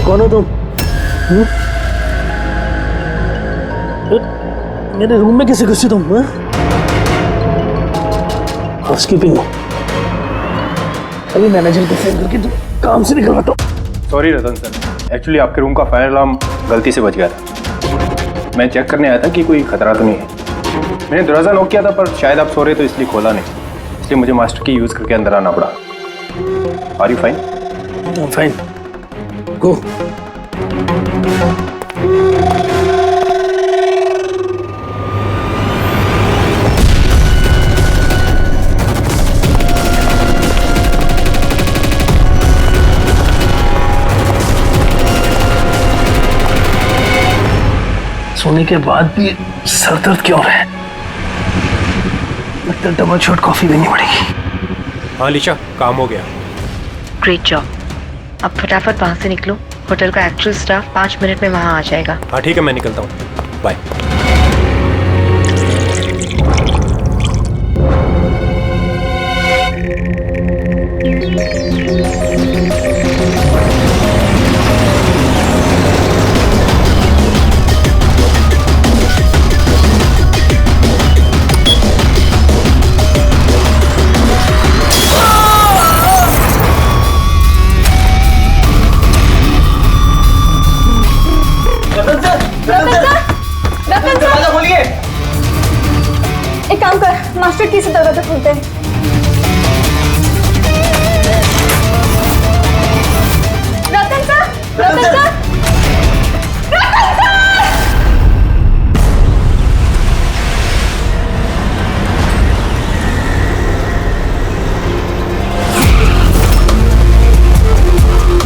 कौन हो तुम? मेरे रूम में कैसे घुसी तुम? हाउसकीपिंग हो? अभी मैनेजर को फोन करके तुम काम से निकलवाता हूँ। सॉरी रतन सर, एक्चुअली आपके रूम का फायर अलार्म गलती से बज गया था। मैं चेक करने आया था कि कोई खतरा तो नहीं है। मैंने दरवाज़ा नॉक किया था पर शायद आप सो रहे तो इसलिए खोला नहीं, इसलिए मुझे मास्टर की यूज़ करके अंदर आना पड़ा। Are you fine? Fine, go. सोने के बाद भी सर दर्द क्यों है? लगता है डबल शॉट कॉफी देनी पड़ेगी। हाँ लिशा, काम हो गया। Great job. अब फटाफट वहाँ से निकलो, होटल का एक्चुअल स्टाफ 5 मिनट में वहाँ आ जाएगा। हाँ ठीक है, मैं निकलता हूँ, बाय। एक काम कर, मास्टर की से दरवाजा खोलते हैं। रतन सर, रतन सर, रतन सर!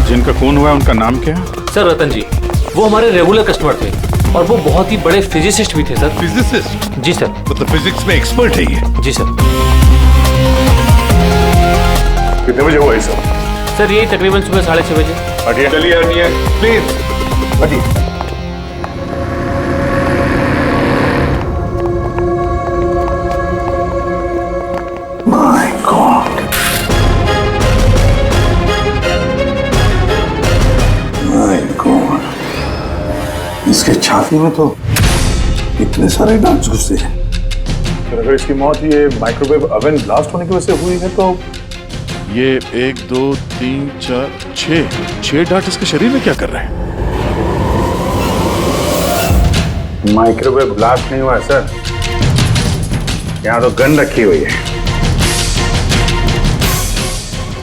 जिनका खून हुआ है उनका नाम क्या है? सर रतन जी, वो हमारे रेगुलर कस्टमर थे और वो बहुत ही बड़े फिजिसिस्ट भी थे सर। फिजिसिस्ट? जी सर। मतलब फिजिक्स में एक्सपर्ट है ये? जी सर। कितने बजे हुआ ये सब? सर यही तकरीबन सुबह 6:30 बजे। हटिए, चलिए हटिए, प्लीज हटिए। माय गॉड, माय गॉड, इसके छाती में तो इतने सारे डांस घुसे हैं। अगर इसकी मौत ये माइक्रोवेव ओवन ब्लास्ट होने की वजह से हुई है तो ये 1 2 3 4 6 डार्ट इसके शरीर में क्या कर रहे हैं? माइक्रोवेव ब्लास्ट नहीं हुआ सर, यहाँ तो गन रखी हुई है।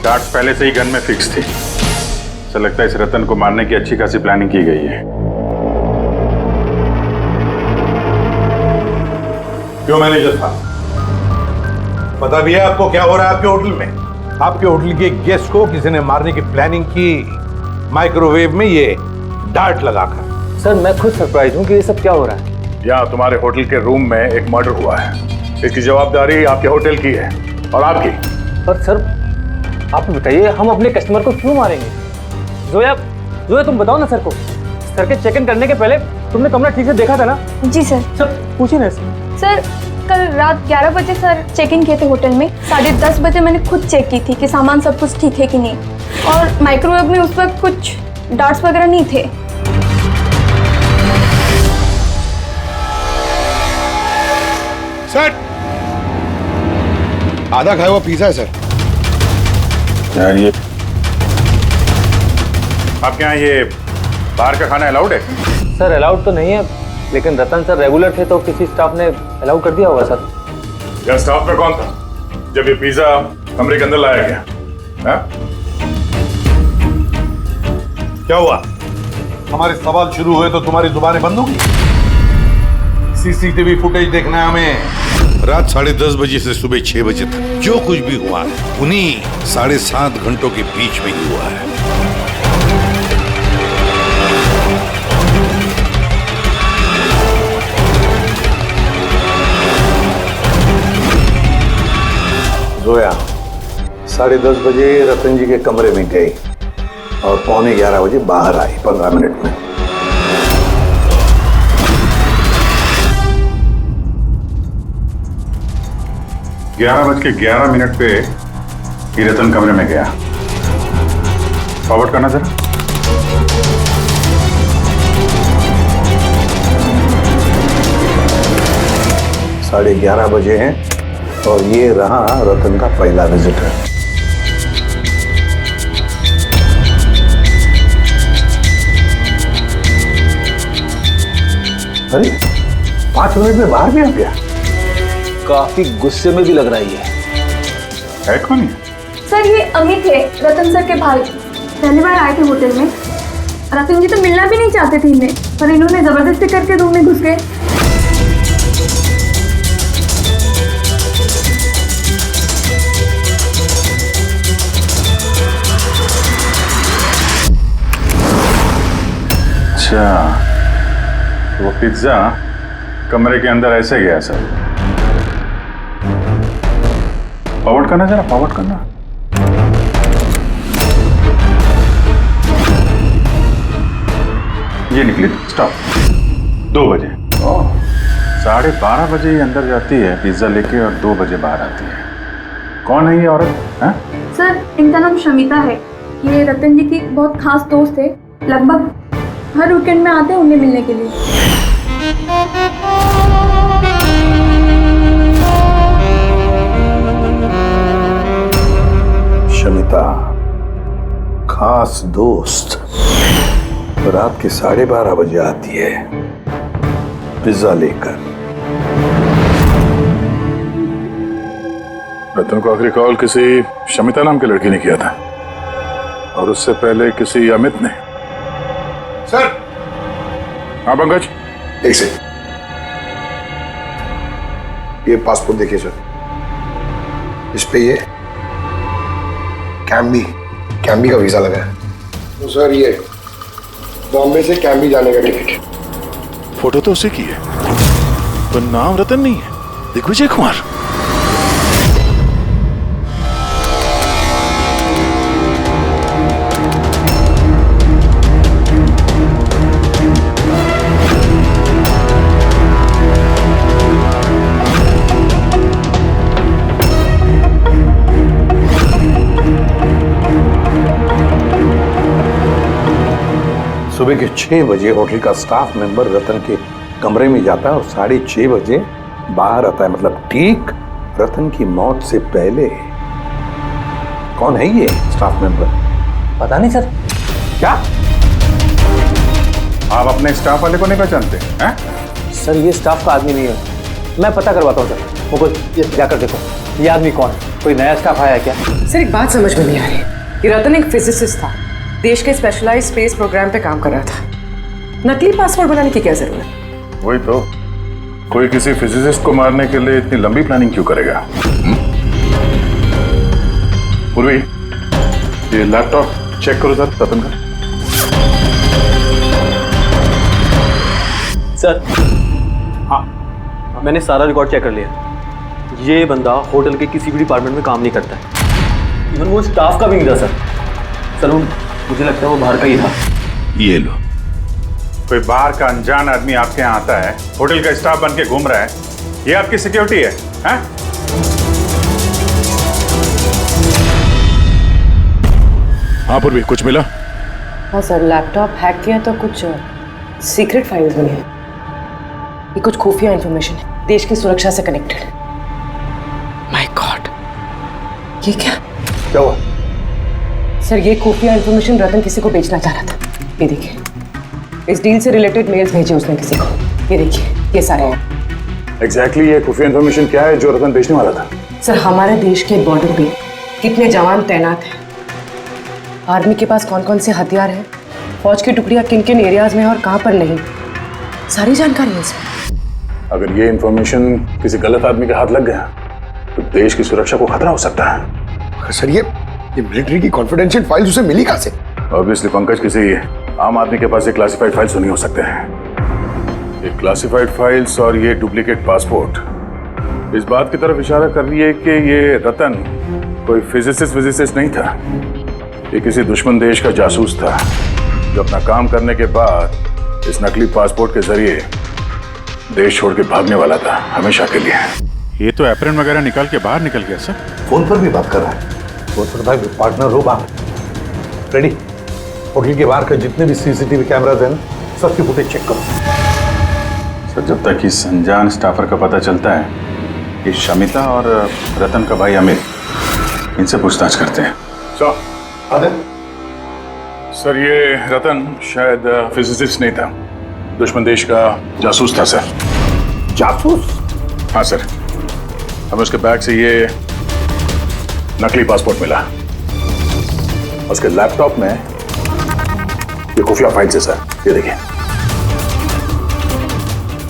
डार्ट्स पहले से ही गन में फिक्स थी। ऐसा लगता है इस रतन को मारने की अच्छी खासी प्लानिंग की गई है। क्यों मैनेजर साहब, पता भी है आपको क्या हो रहा है आपके होटल में? आपके होटल के गेस्ट को किसी ने मारने की प्लानिंग की, माइक्रोवेव में ये डार्ट लगाकर। सर मैं खुद सरप्राइज हूँ कि ये सब क्या हो रहा है। यहाँ तुम्हारे होटल के रूम में एक मर्डर हुआ है। इसकी जवाबदारी आपके होटल की है और आपकी। पर सर आप बताइए, हम अपने कस्टमर को क्यों मारेंगे? जोया, जोया तुम बताओ ना सर को। सर के चेक इन करने के पहले तुमने कमरा ठीक से देखा था ना? जी सर। सर पूछिए ना सर, कल रात 11 बजे सर चेक इन किए थे होटल में। 10:30 बजे मैंने खुद चेक की थी कि सामान सब कुछ ठीक है कि नहीं, और माइक्रोवेव में उस वक्त कुछ डार्ट्स वगैरह नहीं थे। सर, आधा खाया हुआ पिज़्ज़ा है सर। यार ये आपके यहाँ ये बाहर का खाना अलाउड है? सर अलाउड तो नहीं है, लेकिन रतन सर रेगुलर थे तो किसी स्टाफ ने अलाउ कर दिया होगा सर। यहाँ स्टाफ में कौन था जब ये पिज्जा कमरे के अंदर लाया गया? हाँ? क्या हुआ? हमारे सवाल शुरू हुए तो तुम्हारी जुबानें बंद होगी? सीसीटीवी फुटेज देखना है हमें। रात 10:30 बजे से सुबह 6 बजे तक जो कुछ भी हुआ है उन्हीं 7.5 घंटों के बीच में ही हुआ है। जोया 10:30 बजे रतन जी के कमरे में गई और 11:15 बजे बाहर आई, 15 मिनट में। ग्यारह बज के 11 मिनट पे ये रतन कमरे में गया। फॉरवर्ड करना जरा। 11:30 बजे हैं और ये रहा रतन का पहला विजिटर। अरे 5 मिनट में बाहर भी आ गया। काफी गुस्से में भी लग रही है कौन ये? सर ये अमित है, रतन सर के भाई। पहली बार आए थे होटल में। रतन जी तो मिलना भी नहीं चाहते थे इन्हें, पर इन्होंने जबरदस्ती करके रूम में घुस गए। अच्छा, वो पिज्जा कमरे के अंदर ऐसे गया सर। फॉरवर्ड करना जरा, फॉरवर्ड करना। ये निकली स्टॉप 2 बजे। 12:30 बजे ये अंदर जाती है पिज्जा लेके और 2 बजे बाहर आती है। कौन है ये औरत? हैं? सर इनका नाम शमिता है। ये रतन जी की बहुत खास दोस्त है। लगभग हर वीकेंड में आते हैं उन्हें मिलने के लिए। शमिता खास दोस्त रात के 12:30 बजे आती है पिज्जा लेकर। रतन को आखिरी कॉल किसी शमिता नाम की लड़की ने किया था और उससे पहले किसी अमित ने। सर। हाँ पंकज, एक सेकंड, ये पासपोर्ट देखिए सर। इस पे ये कैम्बी का वीजा लगा है। तो सर ये बॉम्बे से कैम्बी जाने का टिकट। फोटो तो उसी की है पर नाम रतन नहीं है, दिग्विजय कुमार। सुबह के 6 बजे होटल का स्टाफ मेंबर रतन के कमरे में जाता है और 6:30 बजे बाहर आता है, मतलब ठीक रतन की मौत से पहले। कौन है ये स्टाफ मेंबर? पता नहीं सर। क्या आप अपने स्टाफ वाले को नहीं पहचानते हैं? सर ये स्टाफ का आदमी नहीं है। मैं पता करवाता हूँ सर। मुकुल ये जाकर देखो ये आदमी कौन है। कोई नया स्टाफ आया है क्या? सर एक बात समझ में नहीं आ रही। ये रतन एक फिजिसिस्ट था, देश के स्पेशलाइज स्पेस प्रोग्राम पे काम कर रहा था। नकली पासपोर्ट बनाने की क्या जरूरत? वही तो, कोई किसी फिजिसिस्ट को मारने के लिए इतनी लंबी प्लानिंग क्यों करेगा? पूर्वी ये लैपटॉप चेक करो सर रतन का। सर हाँ, मैंने सारा रिकॉर्ड चेक कर लिया। ये बंदा होटल के किसी भी डिपार्टमेंट में काम नहीं करता है। इवन वो स्टाफ का भी नहीं था सर। वो मुझे लगता है वो बाहर का ही था। ये लो। कोई बाहर का अनजान आदमी आपके यहाँ आता है, होटल का स्टाफ बन के घूम रहा है, ये आपकी सिक्योरिटी है? हैं? हाँ पूर्वी कुछ मिला? हाँ सर, लैपटॉप हैक किया तो कुछ सीक्रेट फाइल्स मिली हैं। ये कुछ खुफिया इंफॉर्मेशन है, देश की सुरक्षा से कनेक्टेड। माय गॉड, ये क्या हुआ? सर ये खुफिया इंफॉर्मेशन रतन किसी को बेचना चाह रहा था। ये देखिए, इस डील से रिलेटेड मेल्स भेजे उसने किसी को। ये देखिए, ये सारे हैं। एग्जैक्टली ये खुफिया इंफॉर्मेशन क्या है जो रतन बेचने वाला था? सर हमारे देश के बॉर्डर पे कितने जवान तैनात हैं, आर्मी के पास कौन कौन से हथियार हैं, फौज की टुकड़ियां किन किन एरियाज में और कहां पर नहीं, सारी जानकारी है इसमें। अगर ये इंफॉर्मेशन किसी गलत आदमी के हाथ लग गया तो देश की सुरक्षा को खतरा हो सकता है। सर ये मिलिट्री की कॉन्फिडेंशियल फाइल्स उसे मिली कहां से? ऑब्वियसली पंकज, किसी आम आदमी के पास ये क्लासिफाइड फाइल्स नहीं हो सकते हैं। ये क्लासिफाइड फाइल्स और ये डुप्लीकेट पासपोर्ट इस बात की तरफ इशारा कर रही है कि ये रतन कोई फिजिसिस्ट नहीं था। ये किसी दुश्मन देश का जासूस था जो अपना काम करने के बाद इस नकली पासपोर्ट के जरिए देश छोड़ के भागने वाला था हमेशा के लिए। ये तो एप्रन वगैरह निकाल के बाहर निकल गया सर। फोन पर भी बात कर रहा है। फोन पर भाई पार्टनर हो बात रेडी। होटल के बाहर के जितने भी सीसीटीवी कैमराज हैं ना, सबकी फुटेज चेक करो। तो जब तक इस अनजान स्टाफर का पता चलता है कि शमिता और रतन का भाई अमित, इनसे पूछताछ करते हैं। सर ये रतन शायद फिजिसिस्ट नहीं था, दुश्मन देश का जासूस था सर। जासूस? हाँ सर, हमें उसके बैग से ये नकली पासपोर्ट मिला। उसके लैपटॉप में ये खुफिया फाइल है सर, ये देखिए।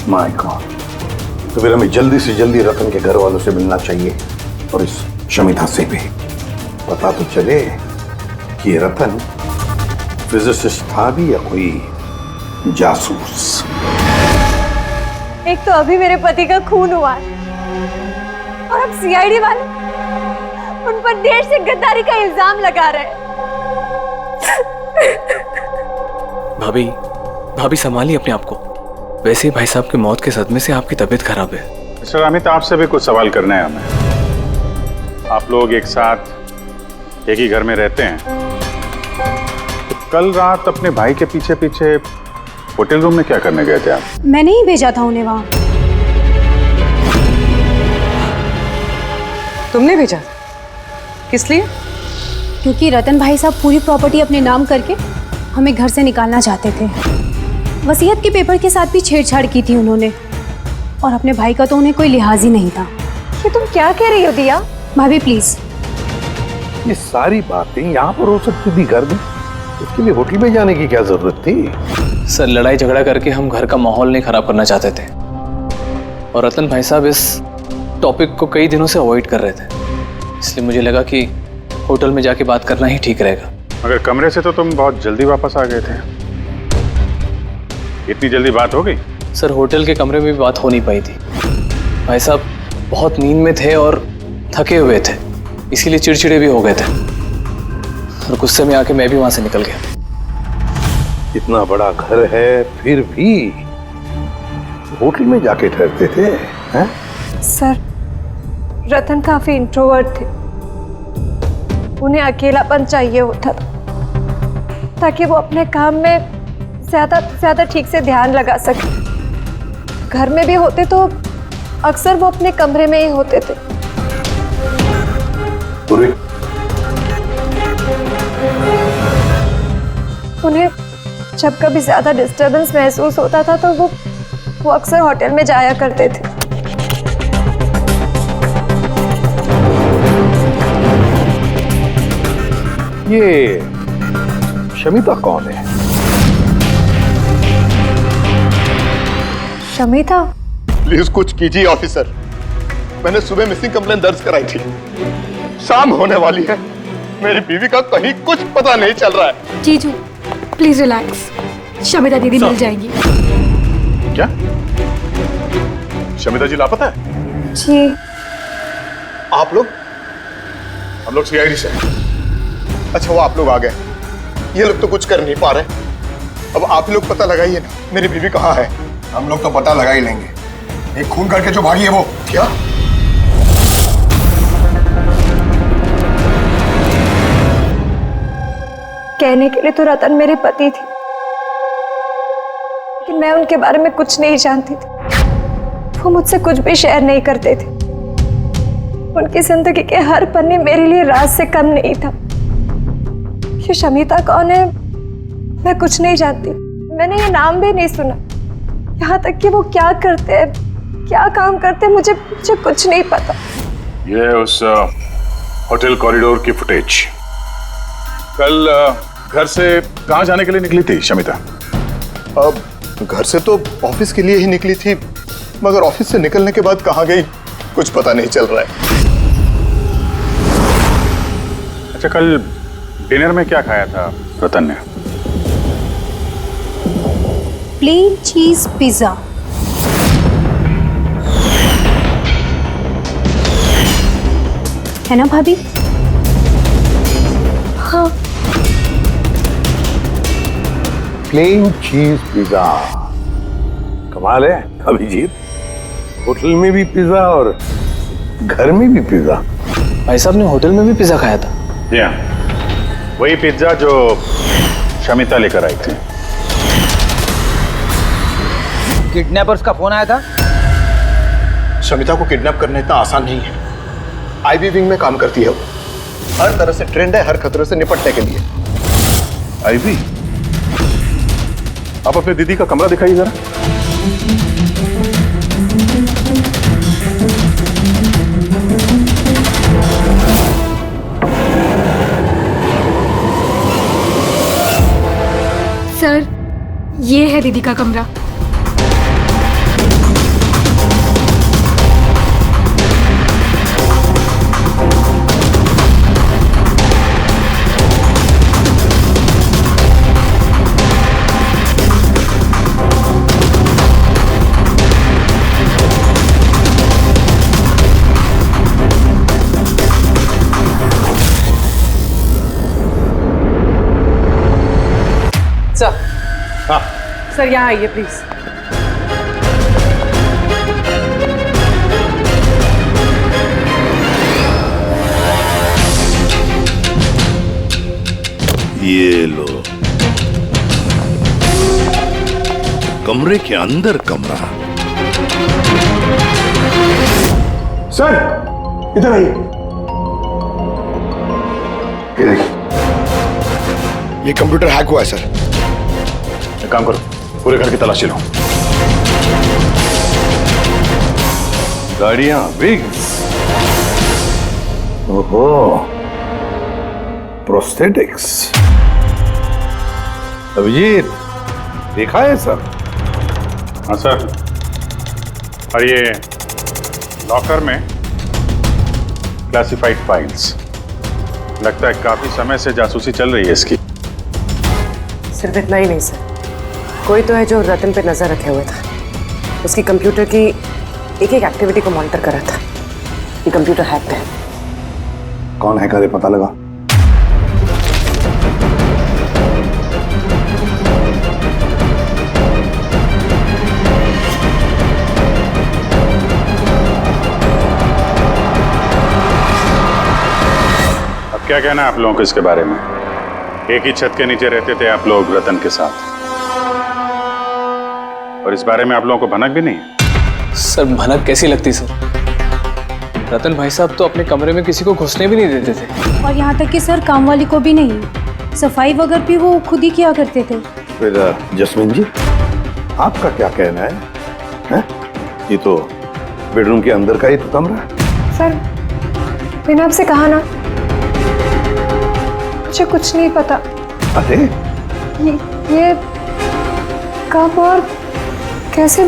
माय गॉड, तो फिर हमें जल्दी से जल्दी रतन के घर वालों से मिलना चाहिए और इस शमिता से भी पता तो चले कि ये रतन फिजिसिस्ट था भी या कोई जासूस। एक तो अभी मेरे पति का खून हुआ है और अब सीआईडी वाले उन पर देश से गद्दारी का इल्जाम लगा रहे हैं। भाभी संभालिए अपने आप को। वैसे ही भाई साहब की मौत के सदमे से आपकी तबीयत खराब है। मिस्टर अमित, आपसे भी कुछ सवाल करना है हमें। आप लोग एक साथ एक ही घर में रहते हैं, तो कल रात अपने भाई के पीछे पीछे होटल रूम में क्या करने गए थे आप? मैंने ही भेजा था उन्हें वहां। तुमने भेजा? किस लिए? क्योंकि रतन भाई साहब पूरी प्रॉपर्टी अपने नाम करके हमें घर से निकालना चाहते थे। वसीयत के पेपर के साथ भी छेड़छाड़ की थी उन्होंने, और अपने भाई का तो उन्हें कोई लिहाज ही नहीं था। ये तुम क्या कह रही हो दिया? भाभी प्लीज। ये सारी बातें यहाँ पर हो सकती थी घर में, इसके लिए होटल में जाने की क्या जरूरत थी? सर लड़ाई झगड़ा करके हम घर का माहौल नहीं खराब करना चाहते थे, और रतन भाई साहब इस टॉपिक को कई दिनों से अवॉइड कर रहे थे, इसलिए मुझे लगा कि होटल में जाके बात करना ही ठीक रहेगा। मगर कमरे से तो तुम बहुत जल्दी वापस आ गए थे, इतनी जल्दी बात हो गई? सर होटल के कमरे में भी बात हो नहीं पाई थी। भाई साहब बहुत नींद में थे और थके हुए थे, इसीलिए चिड़चिड़े भी हो गए थे, और गुस्से में आके मैं भी वहां से निकल गया। इतना बड़ा घर है फिर भी होटल में जाके ठहरते थे हैं? सर रतन काफी इंट्रोवर्ट थे, उन्हें अकेलापन चाहिए होता था ताकि वो अपने काम में ज्यादा ठीक से ध्यान लगा सके। घर में भी होते तो अक्सर वो अपने कमरे में ही होते थे। उन्हें जब कभी ज्यादा डिस्टरबेंस महसूस होता था तो वो अक्सर होटल में जाया करते थे। ये शमिता कौन है? शमिता? प्लीज कुछ कीजिए ऑफिसर, मैंने सुबह मिसिंग कंप्लेंट दर्ज कराई थी, शाम होने वाली है, मेरी बीवी का कहीं कुछ पता नहीं चल रहा है। जीजू प्लीज रिलैक्स, शमिता दीदी मिल जाएगी। क्या शमिता जी लापता है? जी। आप लोग? हम लोग सीआईडी से। अच्छा वो आप लोग आ गए, ये लोग तो कुछ कर नहीं पा रहे, अब आप लोग पता लगाइए ना मेरी बीवी कहाँ है। हम लोग तो पता लगा ही लेंगे, एक खून करके जो भागी है वो। क्या? कहने के लिए तो रतन मेरे पति थे, लेकिन मैं उनके बारे में कुछ नहीं जानती थी। वो मुझसे कुछ भी शेयर नहीं करते थे। उनकी जिंदगी के हर पन्ने मेरे लिए राज से कम नहीं था। ये शमिता कौन है मैं कुछ नहीं जानती, मैंने ये नाम भी नहीं सुना। यहाँ तक कि वो क्या करते हैं, क्या काम करते हैं, मुझे कुछ नहीं पता। ये उस होटल कॉरिडोर की फुटेज। कल घर से कहाँ जाने के लिए निकली थी शमिता? अब घर से तो ऑफिस के लिए ही निकली थी, मगर ऑफिस से निकलने के बाद कहाँ गई कुछ पता नहीं चल रहा है। अच्छा कल डिनर में क्या खाया था रतन ने? प्लेन चीज पिज्जा। है ना भाभी? हाँ। प्लेन चीज पिज्जा, कमाल है अभिजीत, होटल में भी पिज्जा और घर में भी पिज्जा। भाई साहब ने होटल में भी पिज्जा खाया था? जी हाँ, वही पिज्जा जो शमिता लेकर आई थी। किडनैपर्स का फोन आया था? शमिता को किडनैप करना इतना आसान नहीं है। आईबी विंग में काम करती है वो। हर तरह से ट्रेंड है हर खतरे से निपटने के लिए। आईवी, आप अपने दीदी का कमरा दिखाइए जरा। सर, ये है दीदी का कमरा। सर, सर यहाँ आइए प्लीज। ये लो, कमरे के अंदर कमरा। सर, इधर आइए। ये कंप्यूटर हैक हुआ है सर। एक काम करो, पूरे घर की तलाशी लो। गाड़ियां, विग्स, ओहो, प्रोस्थेटिक्स। अभिजीत, देखा है सर? हाँ सर। और ये लॉकर में क्लासिफाइड फाइल्स। लगता है काफी समय से जासूसी चल रही है इसकी। सिर्फ इतना ही नहीं सर, कोई तो है जो रतन पे नजर रखे हुए था। उसकी कंप्यूटर की एक एक एक्टिविटी को मॉनिटर कर रहा था। ये कंप्यूटर हैक्ड है। कौन हैकर है पता लगा? अब क्या कहना है आप लोगों को इसके बारे में? एक ही छत के नीचे रहते थे आप लोग रतन के साथ, और इस बारे में आप लोगों को भनक भी नहीं है? सर भनक कैसी लगती सर? रतन भाई साहब तो अपने कमरे में किसी को घुसने भी नहीं देते थे। और यहाँ तक कि सर काम वाली को भी नहीं, सफाई वगैरह भी वो खुद ही किया करते थे। फिर जस्मीन जी, आपका क्या कहना है? ये तो बेडरूम के अंदर का ही तो कमरा है। सर, मैंने आपसे कहा ना, मुझे कुछ नहीं पता। अरे ये कब और कैसे?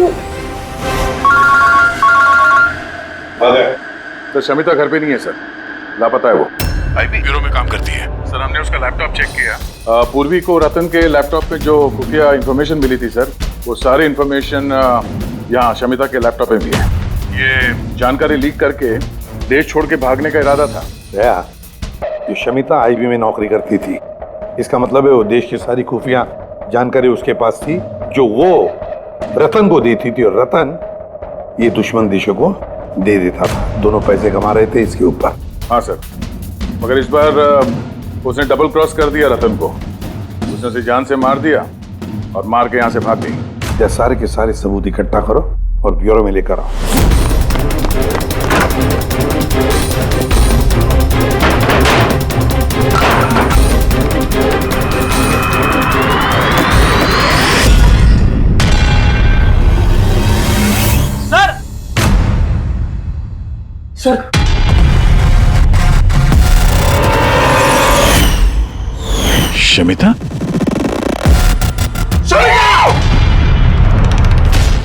तो शमिता घर पे नहीं है सर, लापता है वो। आईबी ब्यूरो में काम करती है सर। हमने उसका लैपटॉप चेक किया। पूर्वी को रतन के लैपटॉप पे जो खुफिया इंफॉर्मेशन मिली थी सर, वो सारी इंफॉर्मेशन यहाँ शमिता के लैपटॉप में भी है। ये जानकारी लीक करके देश छोड़ के भागने का इरादा था। ये शमिता आईबी में नौकरी करती थी, इसका मतलब है वो देश की सारी खुफिया जानकारी उसके पास थी, जो वो रतन को देती थी, और रतन ये दुश्मन देशों को दे देता था। दोनों पैसे कमा रहे थे इसके ऊपर। हाँ सर, मगर इस बार उसने डबल क्रॉस कर दिया रतन को। उसने उसे जान से मार दिया और मार के यहाँ से भाग गई। या सारे के सारे सबूत इकट्ठा करो और ब्यूरो में लेकर आओ। सर, शमिता?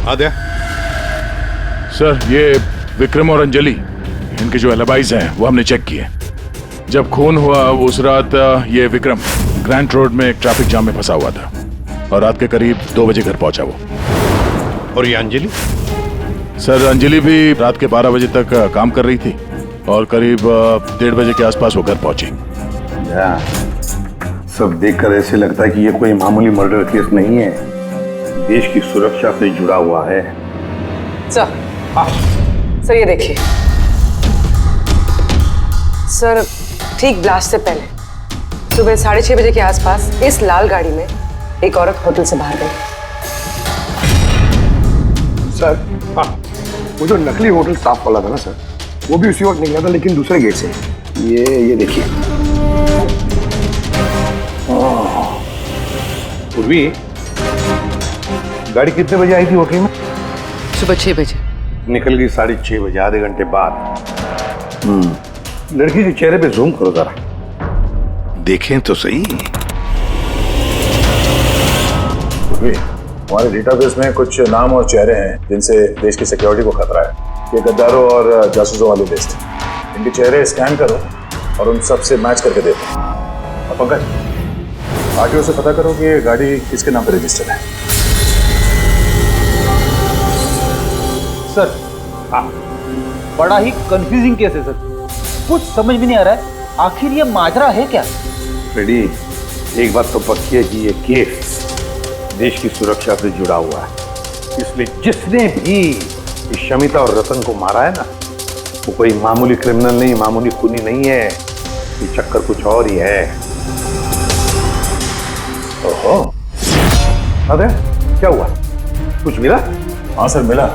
आद्या, सर, ये विक्रम और अंजलि, इनके जो एलिबाइज हैं वो हमने चेक किए। जब खून हुआ उस रात ये विक्रम ग्रैंड रोड में एक ट्रैफिक जाम में फंसा हुआ था, और रात के करीब 2 बजे घर पहुंचा वो। और ये अंजलि? सर, अंजलि भी रात के 12 बजे तक काम कर रही थी, और करीब 1:30 बजे के आसपास वो घर पहुंची। सब देखकर ऐसे लगता है कि ये कोई मामूली मर्डर केस नहीं है, देश की सुरक्षा से जुड़ा हुआ है। सर ये देखिए सर, ठीक ब्लास्ट से पहले सुबह 6:30 बजे के आसपास इस लाल गाड़ी में एक औरत होटल से बाहर गई। सर हाँ, वो जो नकली होटल स्टाफ वाला था ना सर, वो भी उसी वक्त निकला था, लेकिन दूसरे गेट से। ये देखिए। पूर्वी, गाड़ी कितने बजे आई थी होटल में? सुबह 6 बजे। निकल गई 6:30 बजे, आधे घंटे बाद। लड़की के चेहरे पे जूम करो जरा, देखें तो सही। हमारे डेटाबेस में कुछ नाम और चेहरे हैं जिनसे देश की सिक्योरिटी को खतरा है। ये गद्दारों और जासूसों वाली लिस्ट है। इनके चेहरे स्कैन करो और उन सब से मैच करके देखो। और पंकज, आगे उसे पता करो कि ये गाड़ी किसके नाम पर रजिस्टर्ड है। सर बड़ा ही कंफ्यूजिंग केस है सर, कुछ समझ में नहीं आ रहा है आखिर ये माजरा है क्या। रेडी, एक बात तो पक्की है कि ये केस देश की सुरक्षा से जुड़ा हुआ है, इसलिए जिसने भी इस शमिता और रतन को मारा है ना, वो कोई मामूली क्रिमिनल नहीं, मामूली खूनी नहीं है। ये चक्कर कुछ और ही है। ओहो, अरे क्या हुआ, कुछ मिला? हाँ सर, मिला।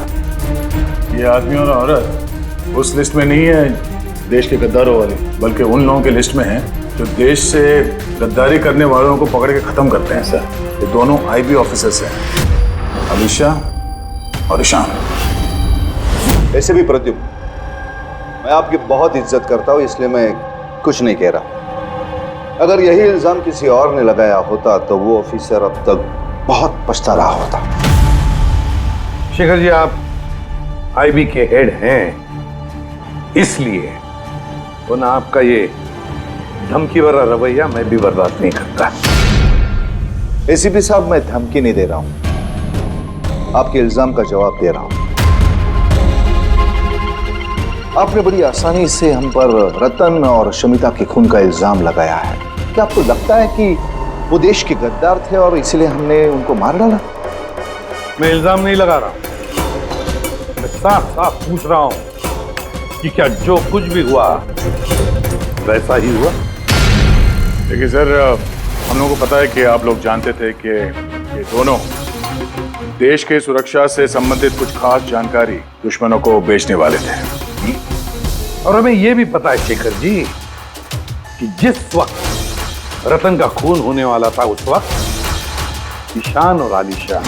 ये आदमी और औरत उस लिस्ट में नहीं है देश के गद्दारों वाली, बल्कि उन लोगों के लिस्ट में है जो देश से गद्दारी करने वालों को पकड़ के खत्म करते हैं सर। ये दोनों आईबी ऑफिसर्स हैं, अलीशा और ईशान। ऐसे भी प्रद्युम्न, मैं आपकी बहुत इज्जत करता हूं, इसलिए मैं कुछ नहीं कह रहा। अगर यही इल्जाम किसी और ने लगाया होता तो वो ऑफिसर अब तक बहुत पछता रहा होता। शेखर जी, आप आईबी के हेड हैं, इसलिए वो ना आपका ये धमकी भरा रवैया मैं भी बर्दाश्त नहीं करता। एसीपी साहब, मैं धमकी नहीं दे रहा हूं, आपके इल्जाम का जवाब दे रहा हूं। आपने बड़ी आसानी से हम पर रतन और शमिता के खून का इल्जाम लगाया है। क्या आपको लगता है कि वो देश के गद्दार थे और इसलिए हमने उनको मार डाला? मैं इल्जाम नहीं लगा रहा, मैं साफ साफ पूछ रहा हूं कि क्या जो कुछ भी हुआ वैसा ही हुआ? देखिए सर, हम लोगों को पता है कि आप लोग जानते थे कि ये दोनों देश के सुरक्षा से संबंधित कुछ खास जानकारी दुश्मनों को बेचने वाले थे। और हमें यह भी पता है शेखर जी कि जिस वक्त रतन का खून होने वाला था, उस वक्त ईशान और आलिशा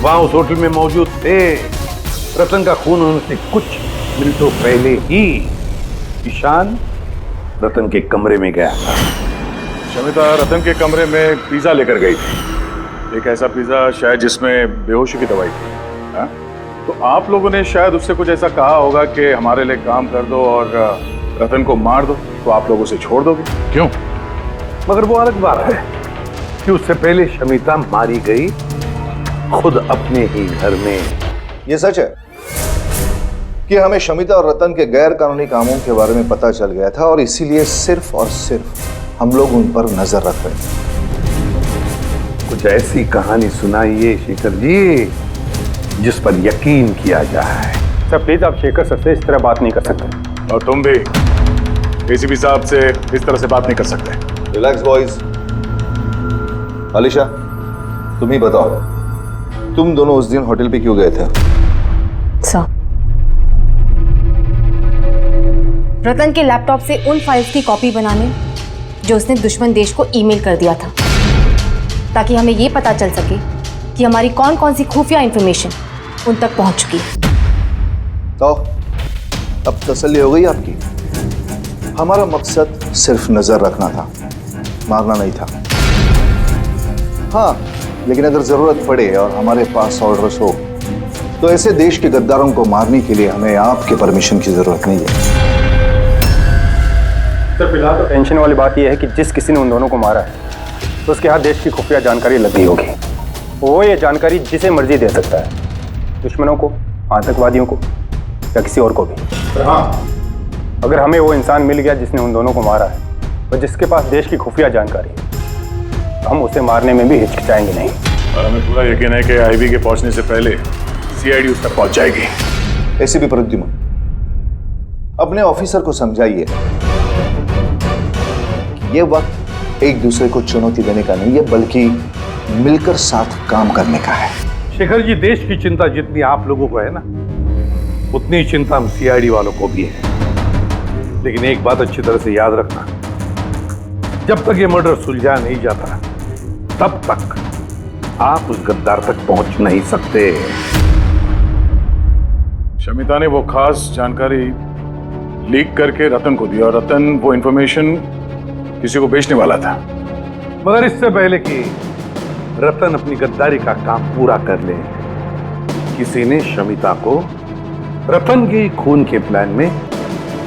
वहां उस होटल में मौजूद थे। रतन का खून होने से कुछ मिनटों पहले ही ईशान रतन के कमरे में गया था। शमिता रतन के कमरे में पिज्जा लेकर गई थी, एक ऐसा पिज्जा शायद जिसमें बेहोशी की दवाई थी। हा? तो आप लोगों ने शायद उससे कुछ ऐसा कहा होगा कि हमारे लिए काम कर दो और रतन को मार दो, तो आप लोग उसे छोड़ दोगे? क्यों? मगर वो अलग बात है कि उससे पहले शमिता मारी गई खुद अपने ही घर में। ये सच है कि हमें शमिता और रतन के गैर कानूनी कामों के बारे में पता चल गया था और इसीलिए सिर्फ और सिर्फ हम लोग उन पर नजर रख रहे थे। कुछ ऐसी कहानी सुनाइए शेखर जी जिस पर यकीन किया जाए। सर प्लीज, आप शेखर सर से इस तरह बात नहीं कर सकते। और तुम भी एसीपी साहब से इस तरह से बात नहीं कर सकते। Relax boys. अलीशा, तुम ही बताओ, तुम दोनों उस दिन होटल पे क्यों गए थे? सर, रतन के लैपटॉप से उन फाइल्स की कॉपी बनाने जो उसने दुश्मन देश को ईमेल कर दिया था, ताकि हमें ये पता चल सके कि हमारी कौन कौन सी खुफिया इंफॉर्मेशन उन तक पहुंच चुकी है। तो अब तसल्ली हो गई आपकी? हमारा मकसद सिर्फ नजर रखना था, मारना नहीं था। हाँ, लेकिन अगर जरूरत पड़े और हमारे पास ऑर्डर्स हो तो ऐसे देश के गद्दारों को मारने के लिए हमें आपके परमिशन की जरूरत नहीं है। सर फिलहाल तो टेंशन वाली बात यह है कि जिस किसी ने उन दोनों को मारा है तो उसके हाथ देश की खुफिया जानकारी लग गई होगी। वो ये जानकारी जिसे मर्जी दे सकता है, दुश्मनों को, आतंकवादियों को या किसी और को भी। हाँ, अगर हमें वो इंसान मिल गया जिसने उन दोनों को मारा है और जिसके पास देश की खुफिया जानकारी है, तो हम उसे मारने में भी हिचकिचाएंगे नहीं। और हमें पूरा यकीन है कि आईबी के पहुंचने से पहले सीआईडी उस तक पहुंच जाएगी। ऐसे भी प्रद्युम्न, अपने ऑफिसर को समझाइए कि ये वक्त एक दूसरे को चुनौती देने का नहीं है, बल्कि मिलकर साथ काम करने का है। शेखर जी, देश की चिंता जितनी आप लोगों को है ना, उतनी ही चिंता हम सीआईडी वालों को भी है। लेकिन एक बात अच्छी तरह से याद रखना, जब तक ये मर्डर सुलझा नहीं जाता तब तक आप उस गद्दार तक पहुंच नहीं सकते। शमिता ने वो खास जानकारी लीक करके रतन को दी और रतन वो इंफॉर्मेशन किसी को बेचने वाला था। मगर इससे पहले कि रतन अपनी गद्दारी का काम पूरा कर ले, किसी ने शमिता को रतन के खून के प्लान में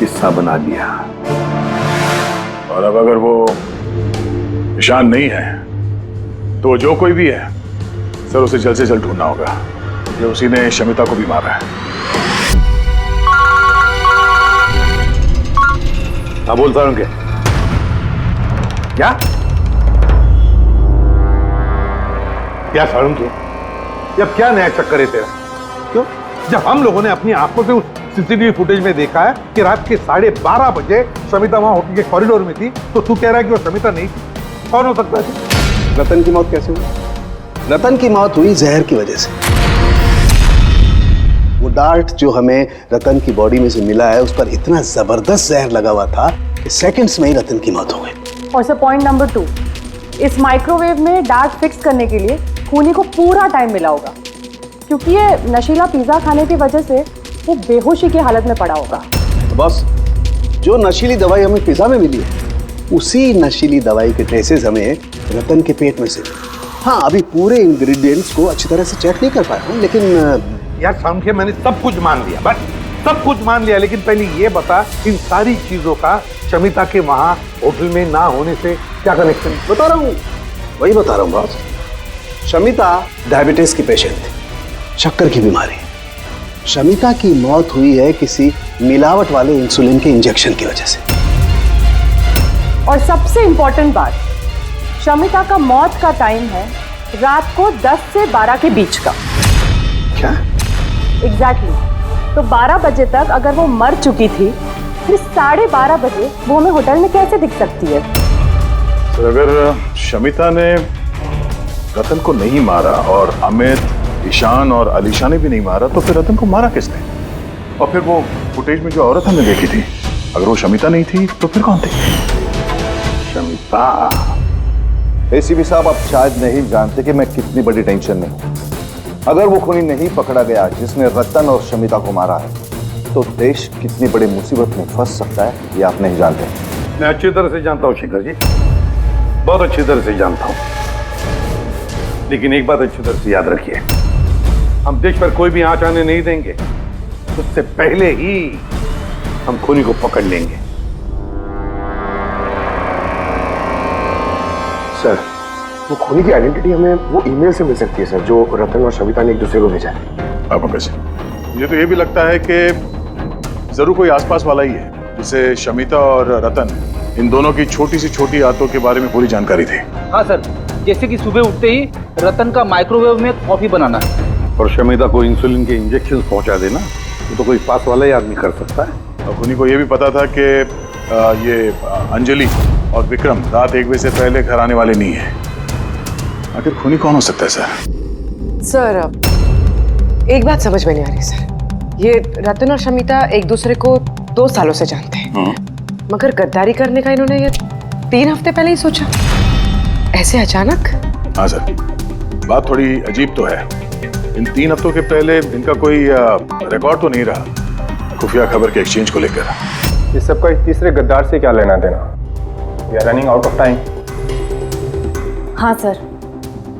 हिस्सा बना लिया। और अब अगर वो ईशान नहीं है तो जो कोई भी है सर, उसे जल्द से जल्द ढूंढना होगा कि उसी ने शमिता को भी मारा है। हाँ, बोलता हूं क्या क्या सारुण के, अब क्या नया चक्कर है तेरा? क्यों? जब हम लोगों ने अपनी आंखों से उस सीसीटीवी फुटेज में देखा है कि रात के 12:30 बजे शमिता वहां होटल के कॉरिडोर में थी, तो तू कह रहा है कि वो शमिता नहीं थी? कौन हो सकता है? रतन की मौत कैसे हुई? रतन की मौत हुई जहर की वजह से। वो डार्ट जो हमें रतन की बॉडी में से मिला है, उस पर इतना जबरदस्त जहर लगा हुआ था कि सेकंड्स में ही रतन की मौत हो गई। और सर पॉइंट नंबर 2, इस माइक्रोवेव में डार्ट फिक्स करने के लिए खूनी को पूरा टाइम मिला होगा, क्योंकि ये नशीला पिज्जा खाने की वजह से वो बेहोशी की हालत में पड़ा होगा। बस जो नशीली दवाई हमें पिज्जा में मिली है, उसी नशीली दवाई के ट्रेसेस हमें रतन के पेट में से। हाँ, अभी पूरे इंग्रेडिएंट्स को अच्छी तरह से चेक नहीं कर पाया हूँ, लेकिन यार सामने मैंने सब कुछ मान लिया, बस सब कुछ मान लिया, लेकिन पहले ये बता, इन सारी चीजों का शमिता के वहां होटल में ना होने से क्या कनेक्शन? बता रहा हूँ, वही बता रहा हूँ बॉस। शमिता डायबिटीज की पेशेंट थी, शक्कर की बीमारी। शमिता की मौत हुई है किसी मिलावट वाले इंसुलिन के इंजेक्शन की वजह से। और सबसे इंपॉर्टेंट बात, शमिता का मौत का टाइम है रात को 10 से 12 के बीच का। क्या? एग्जैक्टली। तो 12 बजे तक अगर वो मर चुकी थी, फिर 12:30 बजे वो हमें होटल में कैसे दिख सकती है? सर, अगर शमिता ने रतन को नहीं मारा और अमित, ईशान और अलीशा ने भी नहीं मारा, तो फिर रतन को मारा किसने? और फिर वो फुटेज में जो औरत हमने देखी थी, अगर वो शमिता नहीं थी तो फिर कौन थी? शमिता। एसीपी साहब, आप शायद नहीं जानते कि मैं कितनी बड़ी टेंशन में हूं। अगर वो खूनी नहीं पकड़ा गया जिसने रतन और शमिता को मारा है, तो देश कितनी बड़ी मुसीबत में फंस सकता है, ये आप नहीं जानते। मैं अच्छी तरह से जानता हूँ शेखर जी, बहुत अच्छी तरह से जानता हूँ, लेकिन एक बात अच्छी तरह से याद रखिए, हम देश पर कोई भी आंच आने नहीं देंगे। उससे पहले ही हम खूनी को पकड़ लेंगे। सर, वो खूनी की आइडेंटिटी हमें वो ईमेल से मिल सकती है सर, जो रतन और शमिता ने एक दूसरे को भेजा है। आपको कैसे? मुझे तो ये भी लगता है कि जरूर कोई आसपास वाला ही है, जिसे शमिता और रतन, इन दोनों की छोटी से छोटी आदतों के बारे में पूरी जानकारी थी। हाँ सर, जैसे कि सुबह उठते ही रतन का माइक्रोवेव में कॉफी बनाना और शमिता को इंसुलिन के इंजेक्शन पहुंचा देना, तो कोई पास वाला ही आदमी कर सकता है। और खूनी को यह भी पता था कि ये अंजलि और विक्रम रात 1 बजे से पहले घर आने वाले नहीं है। आखिर खूनी कौन हो सकता है सर? सर, एक बात समझ में नहीं आ रही सर। ये रतन और शमिता एक दूसरे को 2 सालों से जानते हैं, मगर गद्दारी करने का इन्होंने ये 3 हफ्ते पहले ही सोचा, ऐसे अचानक? हाँ सर, बात थोड़ी अजीब तो है। इन 3 हफ्तों के पहले इनका कोई रिकॉर्ड तो नहीं रहा खुफिया खबर के एक्सचेंज को लेकर। इस सबका इस तीसरे गद्दार से क्या लेना देना? We are running out of time. हाँ सर,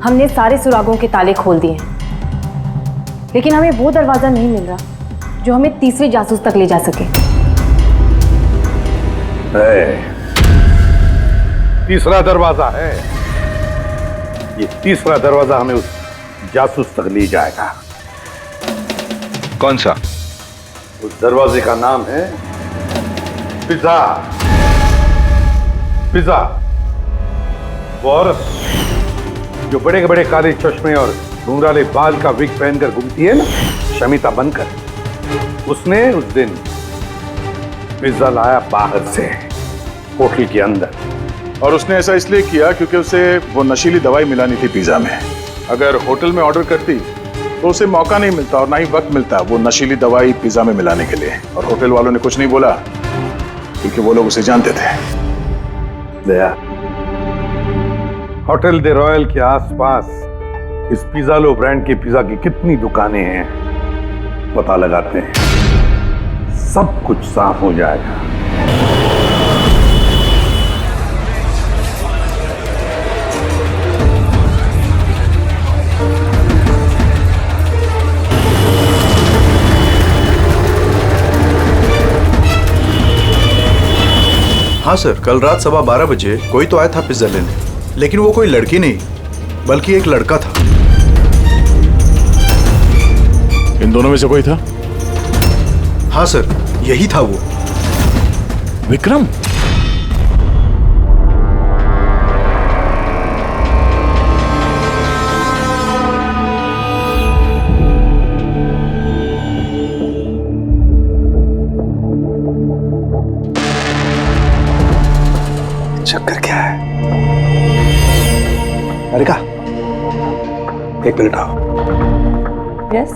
हमने सारे सुरागों के ताले खोल दिए हैं, लेकिन हमें वो दरवाजा नहीं मिल रहा जो हमें तीसरे जासूस तक ले जा सके। तीसरा दरवाजा है, ये तीसरा दरवाजा हमें उस जासूस तक ले जाएगा। कौन सा? उस दरवाजे का नाम है पिज्जा। पिज्जा, वो औरत जो बड़े बड़े काले चश्मे और घुंघराले बाल का विग पहनकर घूमती है ना, शमिता बनकर, उसने उस दिन पिज्जा लाया बाहर से होटल के अंदर। और उसने ऐसा इसलिए किया क्योंकि उसे वो नशीली दवाई मिलानी थी पिज्जा में। अगर होटल में ऑर्डर करती तो उसे मौका नहीं मिलता और ना ही वक्त मिलता वो नशीली दवाई पिज्जा में मिलाने के लिए। और होटल वालों ने कुछ नहीं बोला क्योंकि वो लोग उसे जानते थे। दया, होटल दे रॉयल के आसपास इस पिज़्ज़ालो ब्रांड के पिज्जा की कितनी दुकानें हैं पता लगाते हैं, सब कुछ साफ हो जाएगा। हाँ सर, कल रात 12:15 बजे कोई तो आया था पिज्जा लेने, लेकिन वो कोई लड़की नहीं बल्कि एक लड़का था। इन दोनों में से कोई था? हाँ सर, यही था वो। विक्रम? चक्कर क्या है? अरिका, एक मिनट आओ। यस।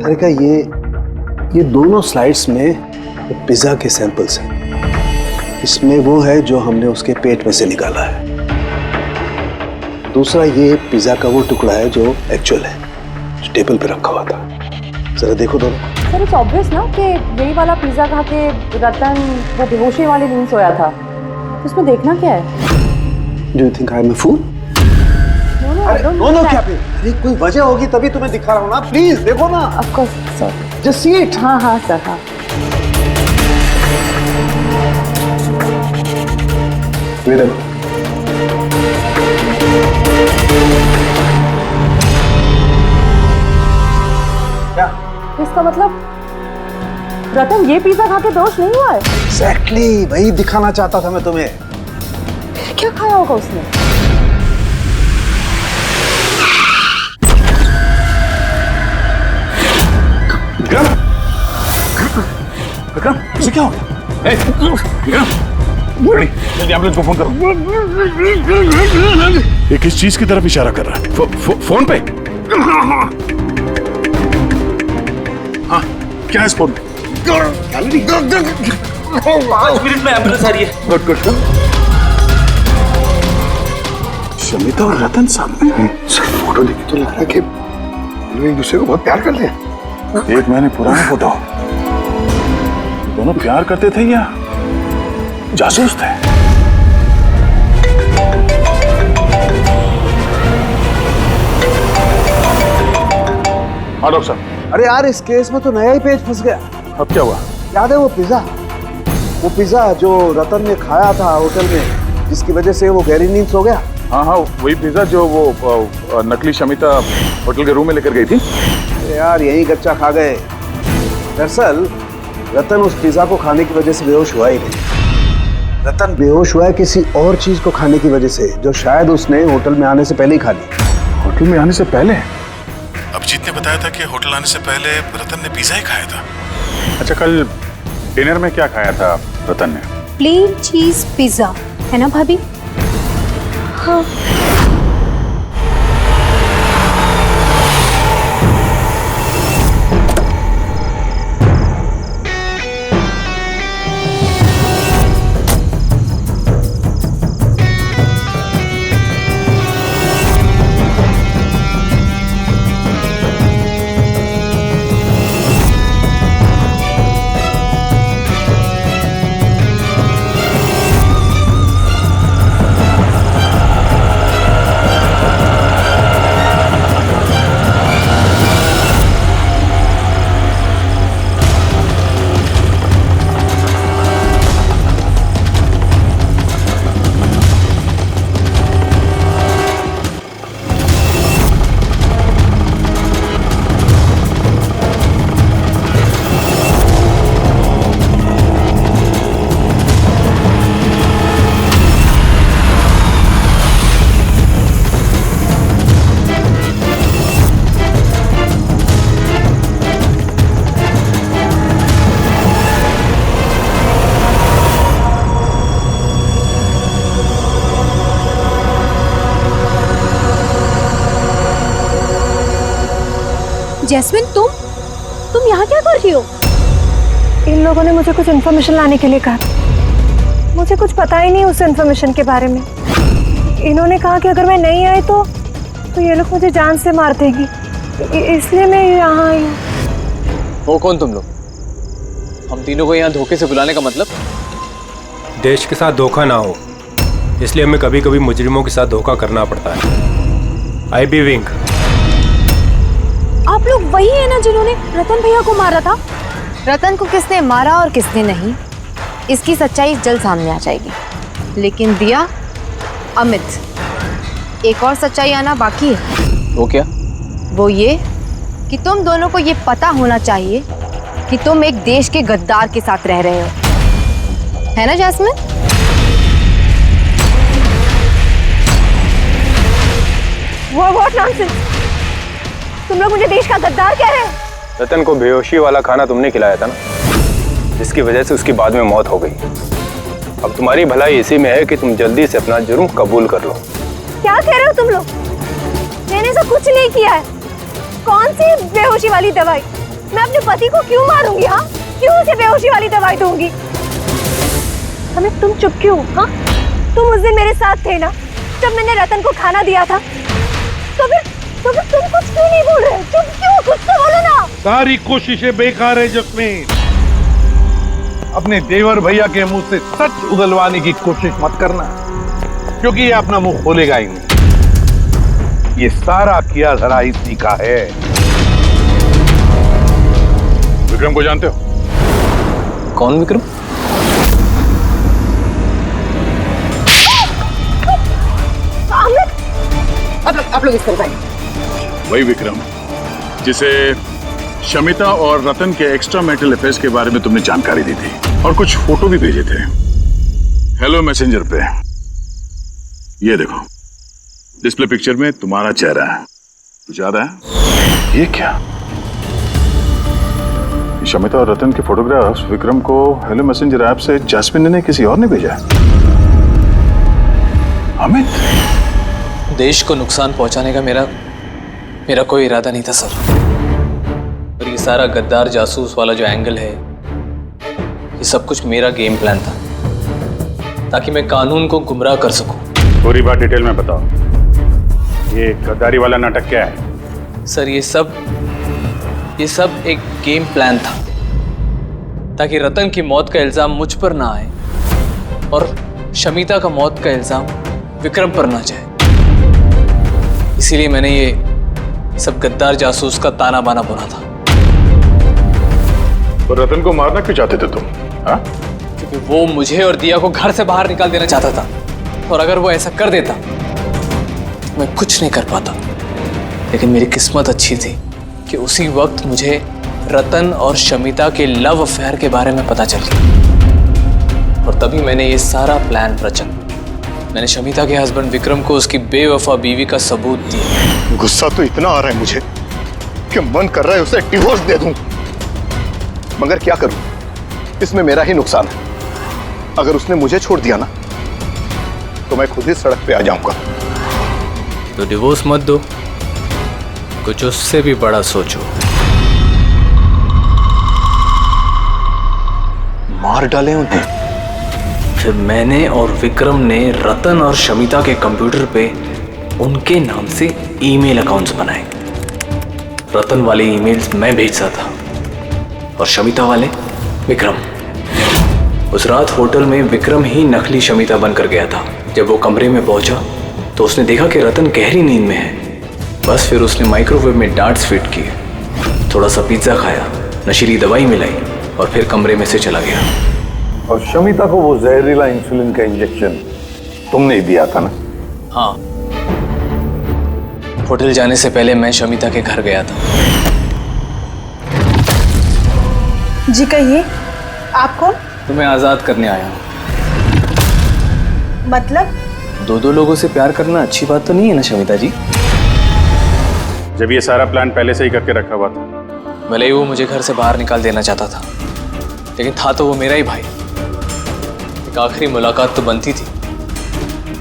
अरिका, ये दोनों स्लाइड्स में पिज्जा के सैंपल्स हैं। इसमें वो है जो हमने उसके पेट में से निकाला है। दूसरा ये पिज्जा का वो टुकड़ा है जो एक्चुअल है, जो टेबल पे रखा हुआ था। जरा देखो दोनों। सर, इट्स ऑब्वियस ना कि यही वाला पिज्जा खा के रतन वो बेहोशी वाली नींद सोया था। उसमें देखना क्या है? Do you think I'm a fool? No क्या पे? अरे कोई वजह होगी तभी तुम्हें दिखा रहा हूँ ना। प्लीज देखो ना। Of course sir. Just see it. हाँ हाँ सर, हाँ। ये देखो। क्या? इसका मतलब रतन ये पिज्जा खा के बेहोश नहीं हुआ है? Exactly, वही दिखाना चाहता था मैं तुम्हें। क्या खाया होगा उसने? विक्रम? विक्रम, उसे क्या हो गया? विक्रम, जल्दी एम्बुलेंस को फोन करो। ये किस चीज की तरफ इशारा कर रहा है? फोन पे? हाँ, क्या है इस फोन पे? 5 मिनट में एम्बुलेंस आ रही है। Good good good. शमिता और रतन सामने हैं। सिर्फ फोटो देखी तो लग रहा है कि लोग एक दूसरे को बहुत प्यार करते हैं। 1 महीने पुराना फोटो। दोनों प्यार करते थे या जासूस थे? हाँ डॉक्टर साहब। अरे यार, इस केस में तो नया ही पेज फंस गया। अब क्या हुआ? याद है वो पिज्जा जो रतन ने खाया था होटल में, जिसकी वजह से वो गहरी नींद सो गया। हाँ हाँ, वही पिज्जा जो वो नकली शमिता होटल के रूम में लेकर गई थी। यार यही गच्चा खा गए। दरअसल रतन उस पिज्जा को खाने की वजह से बेहोश हुआ ही नहीं। रतन बेहोश हुआ है किसी और चीज को खाने की वजह से, जो शायद उसने होटल में आने से पहले ही खा ली। होटल में आने से पहले? अभिजीत ने बताया था कि होटल आने से पहले रतन ने पिज्जा ही खाया था। अच्छा, कल डिनर में क्या खाया था रतन ने? प्लेन चीज पिज्जा, है ना भाभी? हाँ। जैस्मिन, तुम यहाँ क्या कर रही हो? इन लोगों ने मुझे कुछ इन्फॉर्मेशन लाने के लिए कहा। मुझे कुछ पता ही नहीं उस इन्फॉर्मेशन के बारे में। इन्होंने कहा कि अगर मैं नहीं आई तो ये लोग मुझे जान से मार देगी, इसलिए मैं यहाँ आई हूँ। वो कौन तुम लोग? हम तीनों को यहाँ धोखे से बुलाने का मतलब? देश के साथ धोखा ना हो, इसलिए हमें कभी कभी मुजरिमों के साथ धोखा करना पड़ता है। आई बी विंक। आप लोग वही है ना जिन्होंने रतन भैया को मारा था? रतन को किसने मारा और किसने नहीं, इसकी सच्चाई जल्द सामने आ जाएगी। लेकिन दिया, अमित, एक और सच्चाई आना बाकी है। वो क्या? वो ये कि तुम दोनों को ये पता होना चाहिए कि तुम एक देश के गद्दार के साथ रह रहे हो, है ना जैस्मिन? What nonsense! तुम लोग मुझे देश का गद्दार कह रहे हो? रतन को बेहोशी वाला खाना तुमने खिलाया था ना, जिसकी वजह से उसकी बाद में मौत हो गई। अब तुम्हारी भलाई इसी में है कि तुम जल्दी से अपना जुर्म कबूल कर लो। क्या कह रहे हो तुम लोग? मैंने ऐसा कुछ नहीं किया है। कौन सी बेहोशी वाली दवाई? मैं अपने पति को क्यों मारूंगी? हाँ, क्यों उसे बेहोशी वाली दवाई दूंगी? हमें तुम चुप क्यों? हाँ, तुम उस दिन मेरे साथ थे ना, जब मैंने रतन को खाना दिया था। तो फिर तुम कुछ क्यों नहीं बोल रहे? चुप क्यों? कुछ तो बोलो ना। सारी कोशिशें बेकार है जस्मीन। अपने देवर भैया के मुंह से सच उगलवाने की कोशिश मत करना, क्योंकि ये अपना मुंह खोलेगा ही नहीं। ये सारा किया धरा इसी का है। विक्रम को जानते हो? कौन विक्रम? आप लोग इस तरफ आइए। वही विक्रम जिसे शमिता और रतन के एक्स्ट्रा मैरिटल अफेयर्स के बारे में तुमने जानकारी दी थी और कुछ फोटो भी भेजे थे हेलो मैसेंजर पे। ये देखो, डिस्प्ले पिक्चर में तुम्हारा चेहरा है। कुछ याद है? ये क्या? शमिता और रतन के फोटोग्राफ्स विक्रम को हेलो मैसेंजर ऐप से जैस्मिन ने किसी और ने भेजा है। अमित, देश को नुकसान पहुंचाने का मेरा कोई इरादा नहीं था सर। और ये सारा गद्दार जासूस वाला जो एंगल है, ये सब कुछ मेरा गेम प्लान था, ताकि मैं कानून को गुमराह कर सकूं। पूरी बात डिटेल में बताओ। ये गद्दारी वाला नाटक क्या है? सर ये सब एक गेम प्लान था, ताकि रतन की मौत का इल्जाम मुझ पर ना आए और शमिता का मौत का इल्जाम विक्रम पर ना जाए। इसीलिए मैंने ये सब गद्दार जासूस का ताना बाना बुना था। तो रतन को मारना क्यों चाहते थे तुम? हाँ? क्योंकि वो मुझे और दिया को घर से बाहर निकाल देना चाहता था, और अगर वो ऐसा कर देता तो मैं कुछ नहीं कर पाता। लेकिन मेरी किस्मत अच्छी थी कि उसी वक्त मुझे रतन और शमिता के लव अफेयर के बारे में पता चल गया, और तभी मैंने ये सारा प्लान रचा। मैंने शमिता के हस्बैंड विक्रम को उसकी बेवफा बीवी का सबूत दिया। गुस्सा तो इतना आ रहा है मुझे कि मन कर रहा है उसे डिवोर्स दे दूं, मगर क्या करूं? इसमें मेरा ही नुकसान है। अगर उसने मुझे छोड़ दिया ना, तो मैं खुद ही सड़क पे आ जाऊंगा। तो डिवोर्स मत दो, कुछ उससे भी बड़ा सोचो। मार डाले उन्हें। फिर मैंने और विक्रम ने रतन और शमिता के कंप्यूटर पे उनके नाम से ईमेल अकाउंट्स बनाए। रतन वाले ईमेल्स मैं भेजता था और शमिता वाले विक्रम। उस रात होटल में विक्रम ही नकली शमिता बनकर गया था। जब वो कमरे में पहुंचा तो उसने देखा कि रतन गहरी नींद में है। बस फिर उसने माइक्रोवेव में डार्ट्स फिट किए, थोड़ा सा पिज्जा खाया, नशीली दवाई मिलाई और फिर कमरे में से चला गया। और शमिता को वो जहरीला इंसुलिन का इंजेक्शन तुमने ही दिया था ना? हाँ, होटल जाने से पहले मैं शमिता के घर गया था। जी कहिए, आप कौन? तुम्हें आजाद करने आया हूँ। मतलब? दो लोगों से प्यार करना अच्छी बात तो नहीं है ना शमिता जी? जब ये सारा प्लान पहले से ही करके रखा हुआ था। भले ही वो मुझे घर से बाहर निकाल देना चाहता था, लेकिन था तो वो मेरा ही भाई। एक आखिरी मुलाकात तो बनती थी,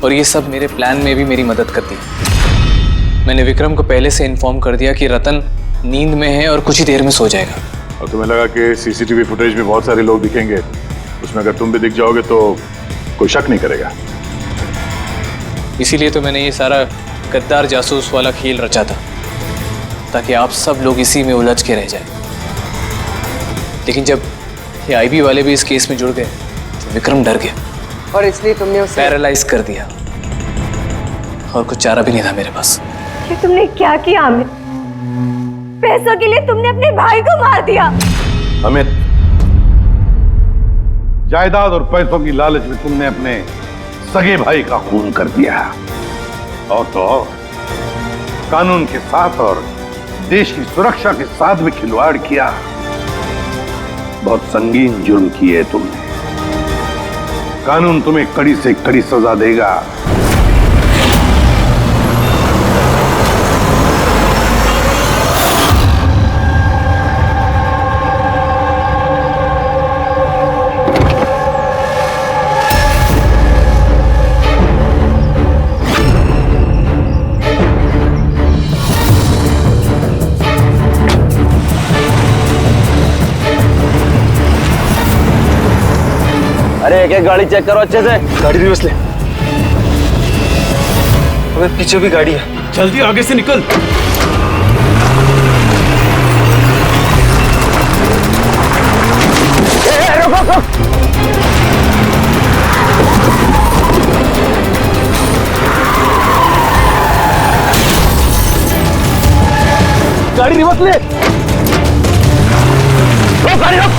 और ये सब मेरे प्लान में भी मेरी मदद करती। मैंने विक्रम को पहले से इन्फॉर्म कर दिया कि रतन नींद में है और कुछ ही देर में सो जाएगा। और तुम्हें लगा कि सीसीटीवी फुटेज में बहुत सारे लोग दिखेंगे, उसमें अगर तुम भी दिख जाओगे तो कोई शक नहीं करेगा। इसीलिए तो मैंने ये सारा गद्दार जासूस वाला खेल रचा था, ताकि आप सब लोग इसी में उलझ के रह जाए। लेकिन जब ये आईबी वाले भी इस केस में जुड़ गए तो विक्रम डर गया और इसलिए तुमने उसे पैरालाइज कर दिया, और कुछ चारा भी नहीं था मेरे पास। ये तुमने क्या किया अमित? पैसों के लिए तुमने अपने भाई को मार दिया। अमित, जायदाद और पैसों की लालच में तुमने अपने सगे भाई का खून कर दिया, और तो और कानून के साथ और देश की सुरक्षा के साथ भी खिलवाड़ किया। बहुत संगीन जुर्म किए तुमने। कानून तुम्हें कड़ी से कड़ी सजा देगा। अरे एक एक गाड़ी चेक करो अच्छे से। गाड़ी रिवर्स ले। अबे पीछे भी गाड़ी है, जल्दी आगे से निकल। गाड़ी रिवर्स ले। रोक गाड़ी, रोक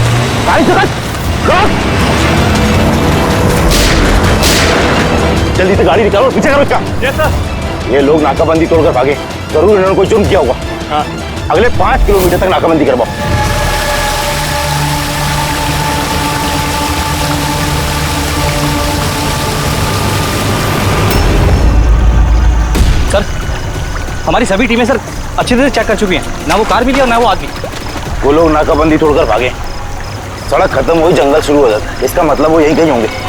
गाड़ी से रोक। जल्दी से गाड़ी निकालो, पीछे करो इसका। yes, ये लोग नाकाबंदी तोड़कर भागे, जरूर इन्होंने कोई जुर्म किया होगा। हाँ। अगले 5 किलोमीटर तक नाकाबंदी करवाओ। सर, हमारी सभी टीमें सर अच्छी तरह से चेक कर चुकी हैं, ना वो कार मिली और ना वो आदमी। वो लोग नाकाबंदी तोड़कर भागे, सड़क खत्म हुई, जंगल शुरू हो जाता है, इसका मतलब वो यही कहीं होंगे।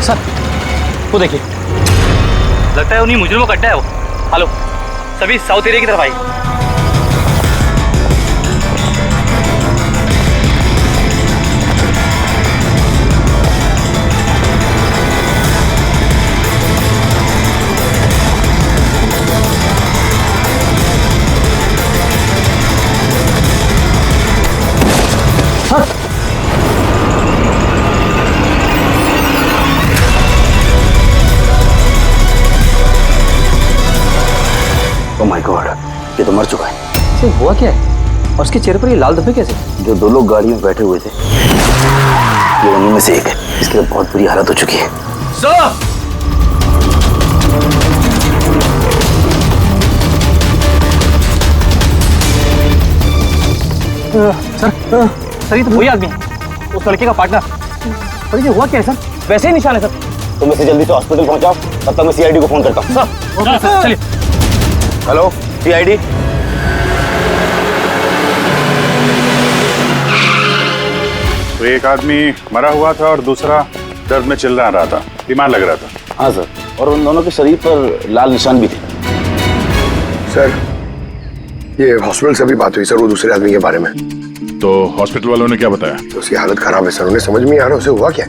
सर, वो देखिए, लगता है उन्हीं मुजरिमों का अड्डा है वो। हेलो, सभी साउथ एरिया की तरफ आई। ओह माय गॉड, ये तो मर चुका है। इसे हुआ क्या है? और उसके चेहरे पर ये लाल धब्बे कैसे? जो 2 लोग गाड़ी में बैठे हुए थे, ये उन्हीं में से एक है। इसकी तो बहुत बुरी हालत हो चुकी है। सर, सर ये तो वही आदमी है, उस लड़के का पार्टनर। पर ये हुआ क्या है सर? वैसे ही निशान है सर। तुम इसे जल्दी से हॉस्पिटल पहुंचाओ, तब तक मैं सीआईडी को फोन करता हूँ। सर, चलिए। Hello CID. तो एक आदमी मरा हुआ था और दूसरा दर्द में चिल्ला रहा था, बीमार लग रहा था। हाँ सर, और उन दोनों के शरीर पर लाल निशान भी थे। सर, ये हॉस्पिटल से भी बात हुई सर वो दूसरे आदमी के बारे में। तो हॉस्पिटल वालों ने क्या बताया? तो उसकी हालत खराब है सर, उन्हें समझ में नहीं आ रहा उसे हुआ क्या।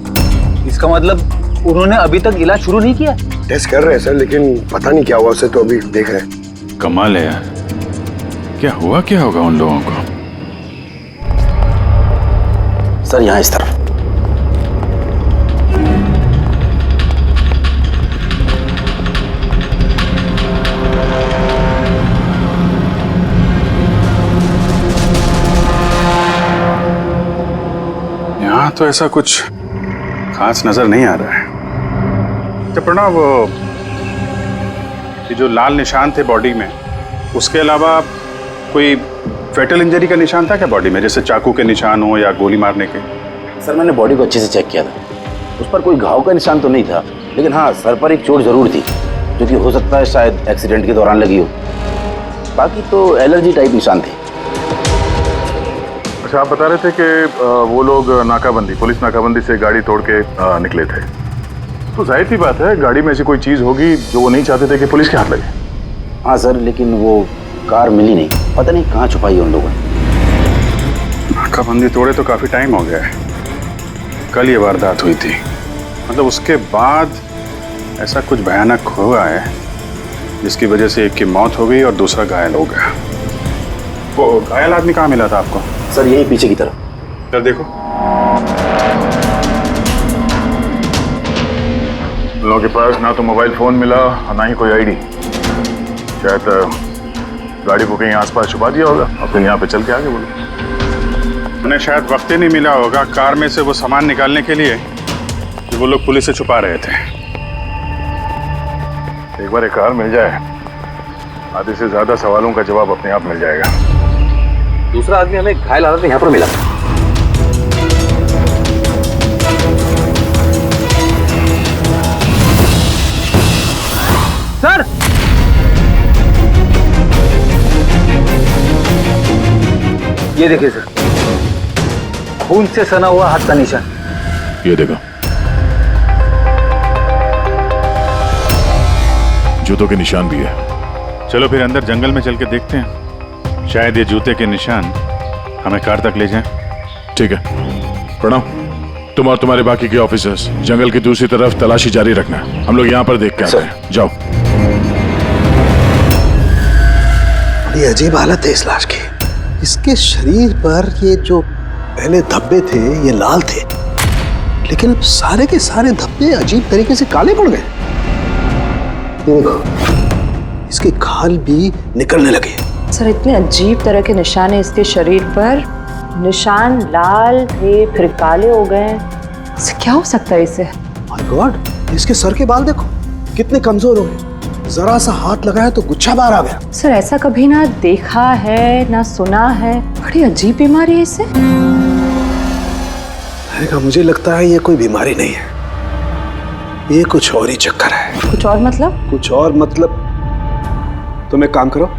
इसका मतलब उन्होंने अभी तक इलाज शुरू नहीं किया? टेस्ट कर रहे हैं सर, लेकिन पता नहीं क्या हुआ उसे, तो अभी देख रहे हैं। कमाल है यार, क्या हुआ क्या होगा उन लोगों को? सर यहाँ इस तरफ। यहाँ तो ऐसा कुछ खास नजर नहीं आ रहा है। तो प्रणव, ये जो लाल निशान थे बॉडी में, उसके अलावा कोई फेटल इंजरी का निशान था क्या बॉडी में, जैसे चाकू के निशान हो या गोली मारने के? सर मैंने बॉडी को अच्छे से चेक किया था, उस पर कोई घाव का निशान तो नहीं था, लेकिन हाँ सर पर एक चोट जरूर थी, जो कि हो सकता है शायद एक्सीडेंट के दौरान लगी हो। बाकी तो एलर्जी टाइप निशान थे। अच्छा, आप बता रहे थे कि वो लोग नाकाबंदी, पुलिस नाकाबंदी से गाड़ी तोड़ के निकले थे, तो जाहिर सी बात है गाड़ी में ऐसी कोई चीज होगी जो वो नहीं चाहते थे कि पुलिस के हाथ लगे। हाँ सर, लेकिन वो कार मिली नहीं, पता नहीं कहाँ छुपाई है उन लोगों ने। नाकाबंदी तोड़े तो काफी टाइम हो गया है, कल ये वारदात हुई थी, मतलब उसके बाद ऐसा कुछ भयानक हुआ है जिसकी वजह से एक की मौत हो गई और दूसरा घायल हो गया। वो घायल आदमी कहाँ मिला था आपको? सर यही पीछे की तरफ। सर देखो, लोगों के पास ना तो मोबाइल फोन मिला और ना ही कोई आईडी। शायद गाड़ी को कहीं आसपास छुपा दिया होगा और फिर यहाँ पे चल के आगे बोलो। उन्हें शायद वक्त ही नहीं मिला होगा कार में से वो सामान निकालने के लिए जो वो लोग पुलिस से छुपा रहे थे। एक बार एक कार मिल जाए, आधे से ज्यादा सवालों का जवाब अपने आप मिल जाएगा। दूसरा आदमी हमें घायल हालत में यहाँ पर मिला। सर, ये देखिए सर, खून से सना हुआ हाथ का निशान। ये देखो, जूतों के निशान भी है। चलो फिर अंदर जंगल में चल के देखते हैं, शायद ये जूते के निशान हमें कार तक ले जाएं। ठीक है, प्रणव, तुम और तुम्हारे बाकी के ऑफिसर्स जंगल की दूसरी तरफ तलाशी जारी रखना, हम लोग यहाँ पर देख के आते हैं। जाओ। बड़ी अजीब हालत है इस लाश की। इसके शरीर पर ये जो पहले धब्बे थे ये लाल थे, लेकिन अब सारे के सारे धब्बे अजीब तरीके से काले पड़ गए। ये देखो, इसके खाल भी निकलने लगे। सर इतने अजीब तरह के निशान है इसके शरीर पर, निशान लाल थे फिर काले हो गए। इससे क्या हो सकता है इसे? माय गॉड, इसके सर के बाल देखो कितने कमजोर हो गए, जरा सा हाथ लगाया तो गुच्छा बाहर आ गया। सर ऐसा कभी ना देखा है ना सुना है, बड़ी अजीब बीमारी है इसे। मुझे लगता है ये कोई बीमारी नहीं है, ये कुछ और ही चक्कर है। कुछ और मतलब? कुछ और मतलब तुम एक काम करो,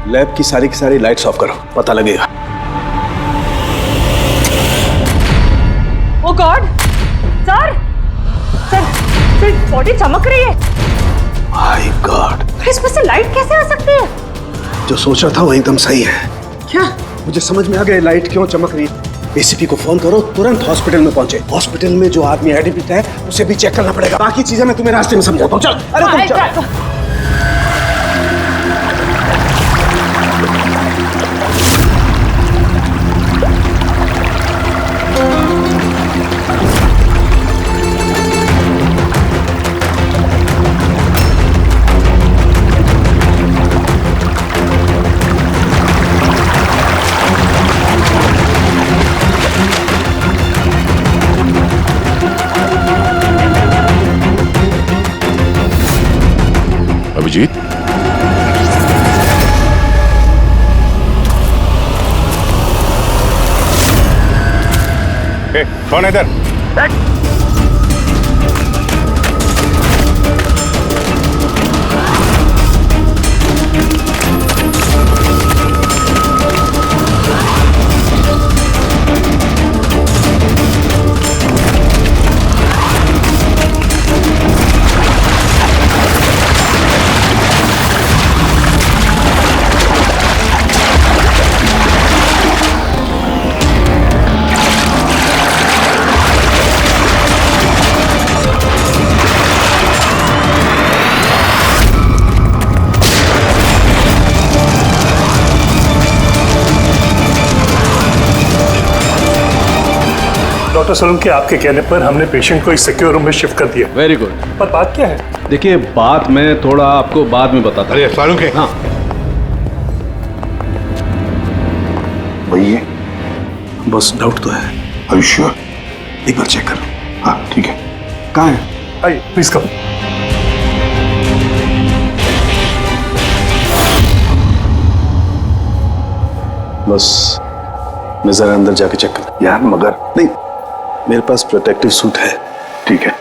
लैब की सारी लाइट्स ऑफ करो, पता लगेगा। ओह गॉड, सर सर बॉडी चमक रही है। माय गॉड, इसमें से लाइट कैसे आ सकती है? जो सोचा था वो एकदम सही है। क्या? मुझे समझ में आ गया लाइट क्यों चमक रही है। एसीपी को फोन करो, तुरंत हॉस्पिटल में पहुंचे। हॉस्पिटल में जो आदमी एडमिट है उसे भी चेक करना पड़ेगा। बाकी चीजें मैं तुम्हें रास्ते में समझाता हूँ। चल, अरे तुम चल। अभिजीत, कौन है इधर? डॉक्टर सलूम के आपके कहने पर हमने पेशेंट को इस सिक्योर रूम में शिफ्ट कर दिया। Very good. पर बात क्या है? देखिए, बात मैं थोड़ा आपको बाद में बताता हूँ। अरे सलूम के, हाँ वही है, बस डाउट तो है। Are you sure? एक बार चेक करो। हाँ ठीक है। कहाँ है? आइए प्लीज कम। बस मैं जरा अंदर जाके चेक कर। यार मगर नहीं, मेरे पास प्रोटेक्टिव सूट है। ठीक है।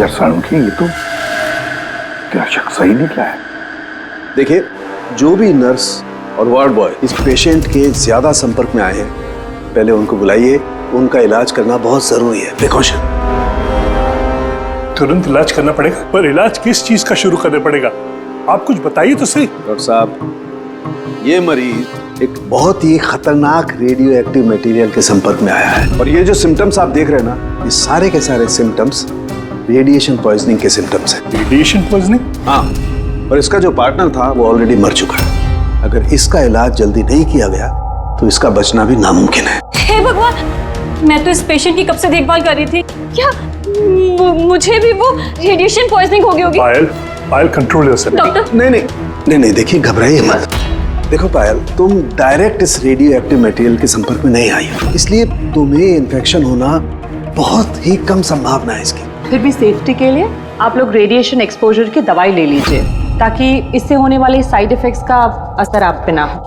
यार सालुंकी, ये तो क्या शक सही निकला है। देखिए, जो भी नर्स और वार्ड बॉय इस पेशेंट के ज्यादा संपर्क में आए हैं, पहले उनको बुलाइए। उनका इलाज करना बहुत जरूरी है, प्रिकॉशन। तुरंत इलाज करना पड़ेगा, पर इलाज किस चीज का शुरू करना पड़ेगा? आप कुछ बताइए तो सही। डॉक्टर साहब, ये मरीज एक बहुत ही खतरनाक रेडियो एक्टिव मटेरियल के संपर्क में आया है, और ये जो सिम्टम्स आप देख रहे हैं ना, ये सारे के सारे सिम्टम्स रेडिएशन पॉइजनिंग के सिम्टम्स हैं। Radiation poisoning? हाँ, और इसका जो पार्टनर था वो ऑलरेडी मर चुका है। अगर इसका इलाज जल्दी नहीं किया गया तो इसका बचना भी नामुमकिन है। हे भगवान, मैं तो इस पेशेंट की कब से देखभाल कर रही थी। क्या मुझे भी वो रेडिएशन पॉइजनिंग हो गई होगी? पायल कंट्रोल योरसेल्फ। डॉक्टर, नहीं, देखिए, घबराइए मत। देखो पायल, तुम डायरेक्ट इस रेडियो एक्टिव मटेरियल के संपर्क में नहीं आई हो, इसलिए तुम्हें इन्फेक्शन होना बहुत ही कम संभावना है इसकी। फिर भी सेफ्टी के लिए आप लोग रेडिएशन एक्सपोजर की दवाई ले लीजिए, ताकि इससे होने वाले साइड इफेक्ट्स का असर आप पे ना हो।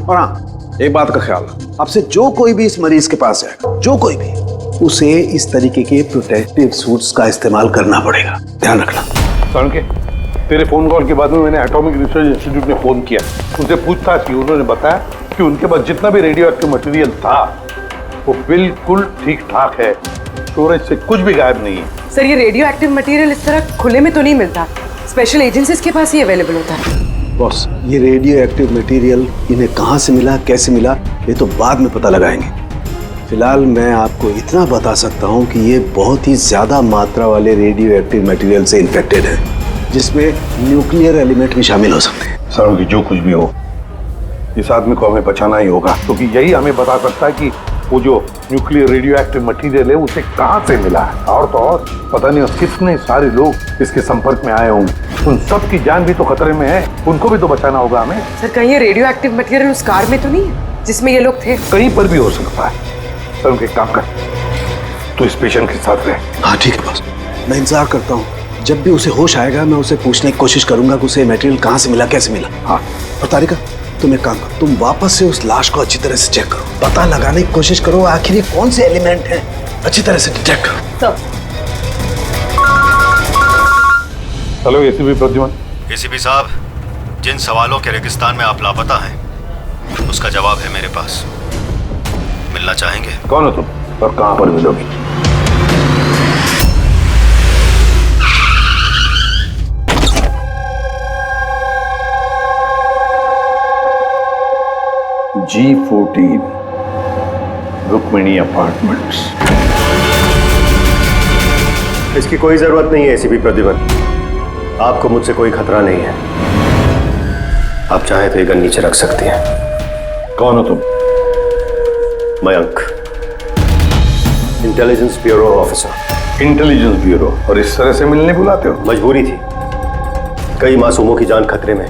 और हाँ, एक बात का ख्याल, आपसे जो कोई भी इस मरीज के पास है, जो कोई भी, उसे इस तरीके के प्रोटेक्टिव सूट्स का इस्तेमाल करना पड़ेगा, ध्यान रखना। सालुंकी, तेरे फोन कॉल के बाद में मैंने एटॉमिक रिसर्च इंस्टीट्यूट में फोन किया, उनसे पूछताछ की। उन्होंने बताया कि उनके पास जितना भी रेडियो एक्टिव मटेरियल था वो बिल्कुल ठीक ठाक है, स्टोरेज से कुछ भी गायब नहीं है। सर, ये रेडियो एक्टिव मटेरियल इस तरह खुले में तो नहीं मिलता, स्पेशल एजेंसीज के पास ही अवेलेबल होता है। बॉस, ये रेडियो एक्टिव मटेरियल इन्हें कहाँ से मिला, कैसे मिला, ये तो बाद में पता लगाएंगे। फिलहाल मैं आपको इतना बता सकता हूँ कि ये बहुत ही ज्यादा मात्रा वाले रेडियो एक्टिव मटेरियल से इन्फेक्टेड है, जिसमें न्यूक्लियर एलिमेंट भी शामिल हो सकते हैं। सालुंकी, जो कुछ भी हो, इस आदमी को हमें बचाना ही होगा, क्योंकि यही हमें बता सकता है कि वो जो न्यूक्लियर रेडियो एक्टिव मटेरियल है उसे कहाँ से मिला है। और तो और पता नहीं कितने सारे लोग इसके संपर्क में आए होंगे, उन सब की जान भी तो खतरे में है, उनको भी तो बचाना होगा हमें। सर, कहीं ये रेडियो एक्टिव मटेरियल उस कार में तो नहीं है जिसमें ये लोग थे? कहीं पर भी हो सकता है। सालुंकी, एक काम कर, तो इस पेशेंट के साथ रहे। हाँ ठीक है बॉस, मैं इंतजार करता हूँ। जब भी उसे होश आएगा मैं उसे पूछने की कोशिश करूंगा कि उसे मटेरियल कहाँ से मिला, कैसे मिला। हाँ, और तारिका, तुम एक काम करो, तुम वापस से उस लाश को अच्छी तरह से चेक करो, पता लगाने की कोशिश करो आखिर ये कौन से एलिमेंट हैं, अच्छी तरह से डिटेक्ट करो। Hello ACP Pradyuman. एसीपी साहब, जिन सवालों के रेगिस्तान में आप लापता हैं, उसका जवाब है मेरे पास। मिलना चाहेंगे? कौन हो तुम और कहां पर मिलोगी? G14 Rukmini apartments. इसकी कोई जरूरत नहीं है एसीपी प्रद्युमन, आपको मुझसे कोई खतरा नहीं है। आप चाहे तो ये गन नीचे रख सकती हैं। कौन हो तुम? Mayank, intelligence bureau officer. Intelligence bureau, और इस तरह से मिलने बुलाते हो? मजबूरी थी, कई मासूमों की जान खतरे में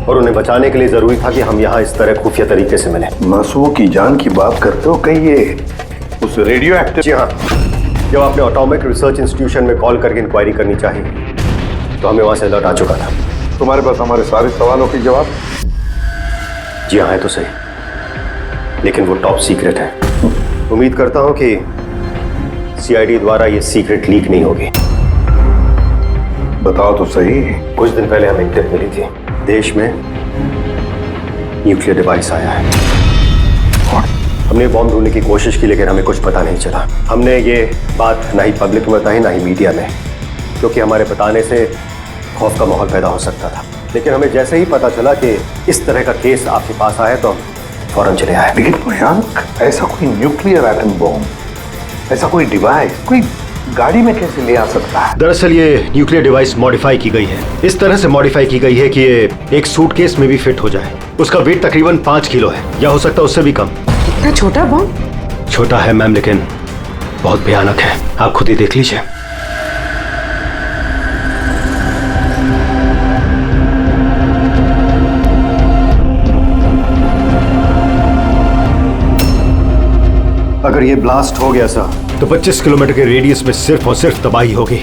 और उन्हें बचाने के लिए जरूरी था कि हम यहाँ इस तरह खुफिया तरीके से मिले। मासूमों की जान की बात करते हो, कहीं ये उस रेडियो एक्टिव? जी हाँ, जब आपने एटॉमिक रिसर्च इंस्टीट्यूशन में कॉल करके इंक्वायरी करनी चाहिए तो हमें वहां से अलर्ट आ चुका था। तुम्हारे पास हमारे सारे सवालों के जवाब? जी हाँ, है तो सही, लेकिन वो टॉप सीक्रेट है। उम्मीद करता हूं कि सीआईडी द्वारा ये सीक्रेट लीक नहीं होगी। बताओ तो सही। कुछ दिन पहले हमें टिप मिली थी, देश में न्यूक्लियर डिवाइस आया है। हमने बॉम्ब ढूंढने की कोशिश की, लेकिन हमें कुछ पता नहीं चला। हमने ये बात ना ही पब्लिक में बताई, ना ही मीडिया में, क्योंकि हमारे बताने से खौफ का माहौल पैदा हो सकता था। लेकिन हमें जैसे ही पता चला कि इस तरह का केस आपके पास आया तो हम फौरन चले आए। लेकिन मयंक, ऐसा कोई न्यूक्लियर एटम बॉम्ब, ऐसा कोई डिवाइस कोई गाड़ी में कैसे ले आ सकता है? दरअसल ये न्यूक्लियर डिवाइस मॉडिफाई की गई है, इस तरह से मॉडिफाई की गई है कि ये एक सूटकेस में भी फिट हो जाए। उसका वेट तकरीबन 5 किलो है, या हो सकता है उससे भी कम। इतना छोटा बॉम्ब? छोटा है मैम, लेकिन बहुत भयानक है, आप खुद ही देख लीजिए। अगर ये ब्लास्ट हो गया सर, तो 25 किलोमीटर के रेडियस में सिर्फ और सिर्फ तबाही होगी।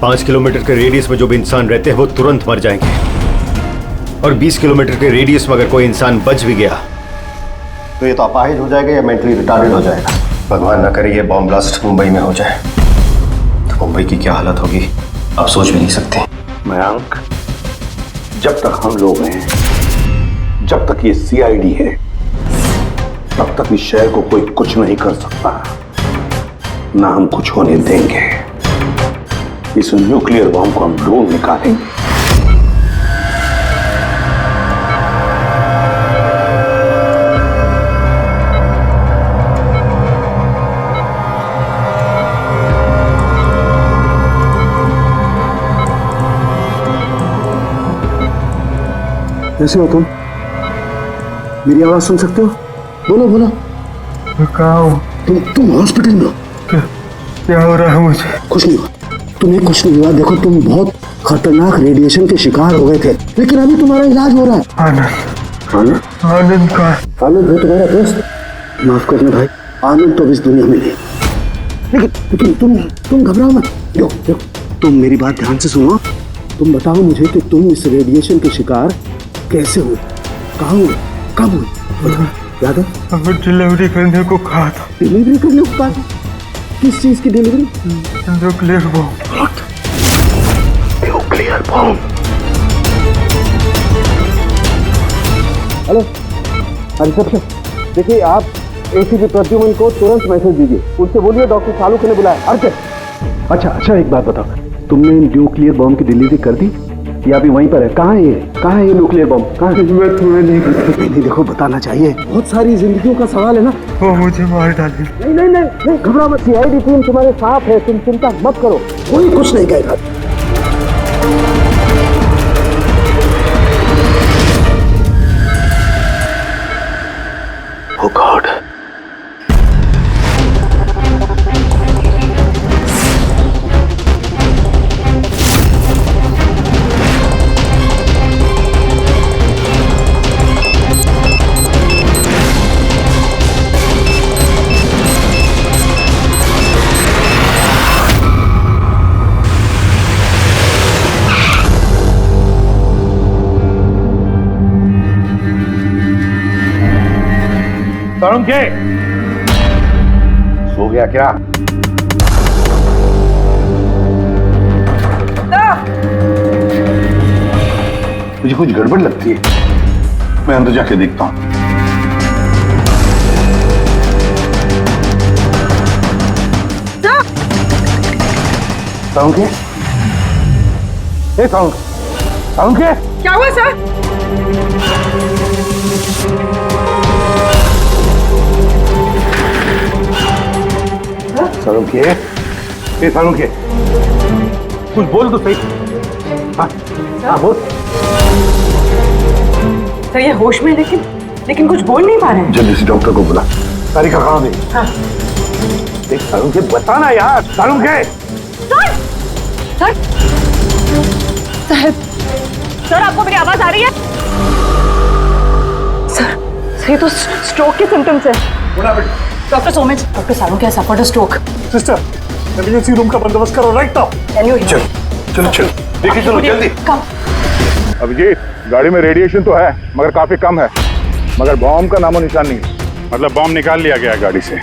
5 किलोमीटर के रेडियस में जो भी इंसान रहते हैं वो तुरंत मर जाएंगे, और 20 किलोमीटर के रेडियस में अगर कोई इंसान बच भी गया तो ये तो अपाहिज हो जाएगा या मेंटली रिटार्डेड हो जाएगा। भगवान ना करे ये बॉम्ब ब्लास्ट मुंबई में हो जाए तो मुंबई की क्या हालत होगी आप सोच भी नहीं सकते। मयंक, जब तक हम लोग हैं, जब तक ये सीआईडी है, तब तक इस शहर को कोई कुछ नहीं कर सकता, ना हम कुछ होने देंगे। इस न्यूक्लियर बॉम्ब को हम ढूंढ निकालेंगे। कैसे हो तुम? मेरी आवाज सुन सकते हो? बोलो बोलो। कहाँ हो? तुम हॉस्पिटल में हो। क्या हो रहा है मुझे? कुछ नहीं हुआ, तुम्हें कुछ नहीं हुआ। देखो तुम बहुत खतरनाक रेडिएशन के शिकार हो गए थे, लेकिन अभी तुम्हारा इलाज हो रहा है। आनंद आनंद का आनंद है तुम्हारा दोस्त। माफ करना भाई, आनंद तो इस दुनिया में नहीं। लेकिन तुम घबराओ मत। देखो तुम मेरी बात ध्यान से सुनो। तुम बताओ मुझे कि तुम इस रेडिएशन के शिकार कैसे हुए, कहाँ हुए, कब हुए? याद है? डिलीवरी करने को कहा था। डिलीवरी करने को कहा था? किस चीज की delivery? Nuclear bomb. Nuclear bomb? Hello reception, देखिए आप एसीपी प्रद्युमन को तुरंत मैसेज दीजिए, उनसे बोलिए डॉक्टर सालुखे ने बुलाया। अच्छा एक बात बताओ, तुमने न्यूक्लियर बॉम्ब की डिलीवरी कर दी या अभी वहीं पर है? कहाँ है ये न्यूक्लियर बॉम्ब? कहाँ है? मैं तुम्हें नहीं देखो बताना चाहिए, बहुत सारी जिंदगियों का सवाल है ना। वो मुझे मार डालेगी। नहीं घबराओ मत, सीआईडी टीम तुम्हारे साथ है, तुम चिंता मत करो, कोई कुछ नहीं कहेगा। Oh God! सालुखे, सो गया क्या? मुझे कुछ गड़बड़ लगती है, मैं अंदर जाके देखता हूं। सालुखे, सालुखे, क्या हुआ सर? सालुखे, कुछ बोल तो सही। हाँ बोल। सर ये होश में, लेकिन कुछ बोल नहीं पा रहे हैं। जल्दी से डॉक्टर को बुला। तारिका कहाँ गई? हाँ। देख सालुखे, बताना यार। सालुखे, सर आपको मेरी आवाज आ रही है? सर ये तो स्ट्रोक के सिम्टम्स है। Doctor Somesh, doctor Salukhe has suffered a stroke। Sister, emergency room का बंदोबस्त करो right now. Can you hear? चलो देखिए, चलो जल्दी। अभिजीत, गाड़ी में रेडिएशन तो है मगर काफी कम है, मगर बॉम्ब का नामो निशान नहीं। मतलब बॉम्ब निकाल लिया गया गाड़ी से?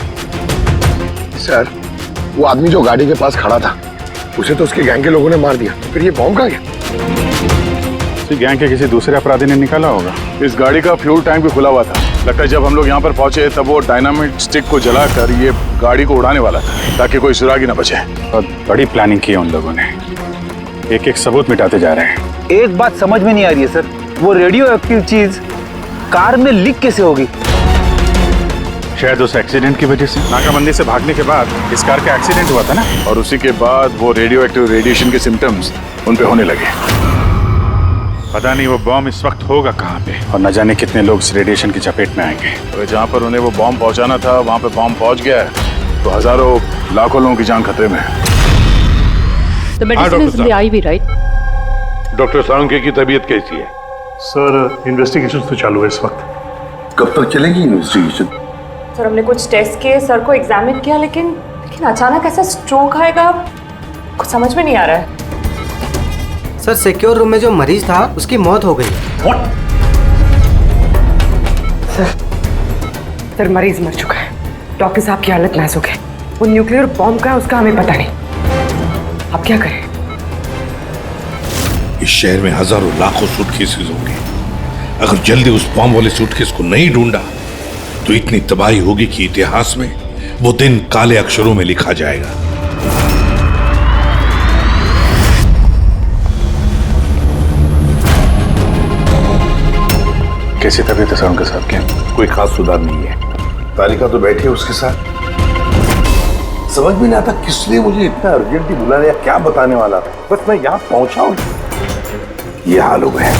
सर, वो आदमी जो गाड़ी के पास खड़ा था, उसे तो उसके गैंग के लोगों ने मार दिया, फिर ये बॉम्ब कहाँ गया? गैंग के किसी दूसरे अपराधी ने निकाला होगा। इस गाड़ी का फ्यूल टैंक भी खुला हुआ था। लगता है जब हम लोग यहाँ पर पहुंचे तब वो डायनामिट स्टिक को जलाकर ये गाड़ी को उड़ाने वाला था ताकि कोई सुराग ही न बचे। बहुत बड़ी प्लानिंग की है उन लोगों ने, एक एक सबूत मिटाते जा रहे हैं। एक बात समझ में नहीं आ रही है सर, वो रेडियो एक्टिव चीज कार में लीक कैसे होगी? शायद उस एक्सीडेंट की वजह से। नाकाबंदी से भागने के बाद इस कार का एक्सीडेंट हुआ था ना, और उसी के बाद वो रेडियो एक्टिव रेडिएशन के सिम्टम्स उन पे होने लगे। पता नहीं वो बॉम्ब इस वक्त होगा कहाँ पे, और न जाने कितने लोग इस रेडिएशन की चपेट में आएंगे। तो जहाँ पर उन्हें वो बॉम्ब पहुँचाना था वहाँ पे बॉम्ब पहुँच गया है, तो हजारों लाखों लोगों की जान खतरे में है। The medicine is in the IV, right? Doctor Salukhe की तबीयत कैसी है? सर इन्वेस्टिगेशन तो चालू है इस वक्त। कब तक चलेगी इन्वेस्टिगेशन? सर हमने कुछ टेस्ट किए, सर को एग्जामिन किया, लेकिन अचानक ऐसा स्ट्रोक आएगा, कुछ समझ में नहीं आ रहा है। सर सिक्योर रूम में जो मरीज था उसकी मौत हो गई। सर मरीज मर चुका है, डॉक्टर साहब की हालत नाजुक है। वो न्यूक्लियर बॉम्ब का है, उसका हमें पता नहीं। अब क्या करें? इस शहर में हजारों लाखों सूटकेसेस होंगे। अगर जल्दी उस बॉम्ब वाले सूटकेस को नहीं ढूंढा तो इतनी तबाही होगी कि इतिहास में वो दिन काले अक्षरों में लिखा जाएगा। कैसी तबीयत है सर उनके साथ? क्या कोई खास सुधार नहीं है। तारिका तो बैठी है उसके साथ। समझ में नहीं आता किस लिए मुझे इतना अर्जेंटली बुलाने या क्या बताने वाला था। बस मैं यहाँ पहुंचा हूं, ये हाल हो गया।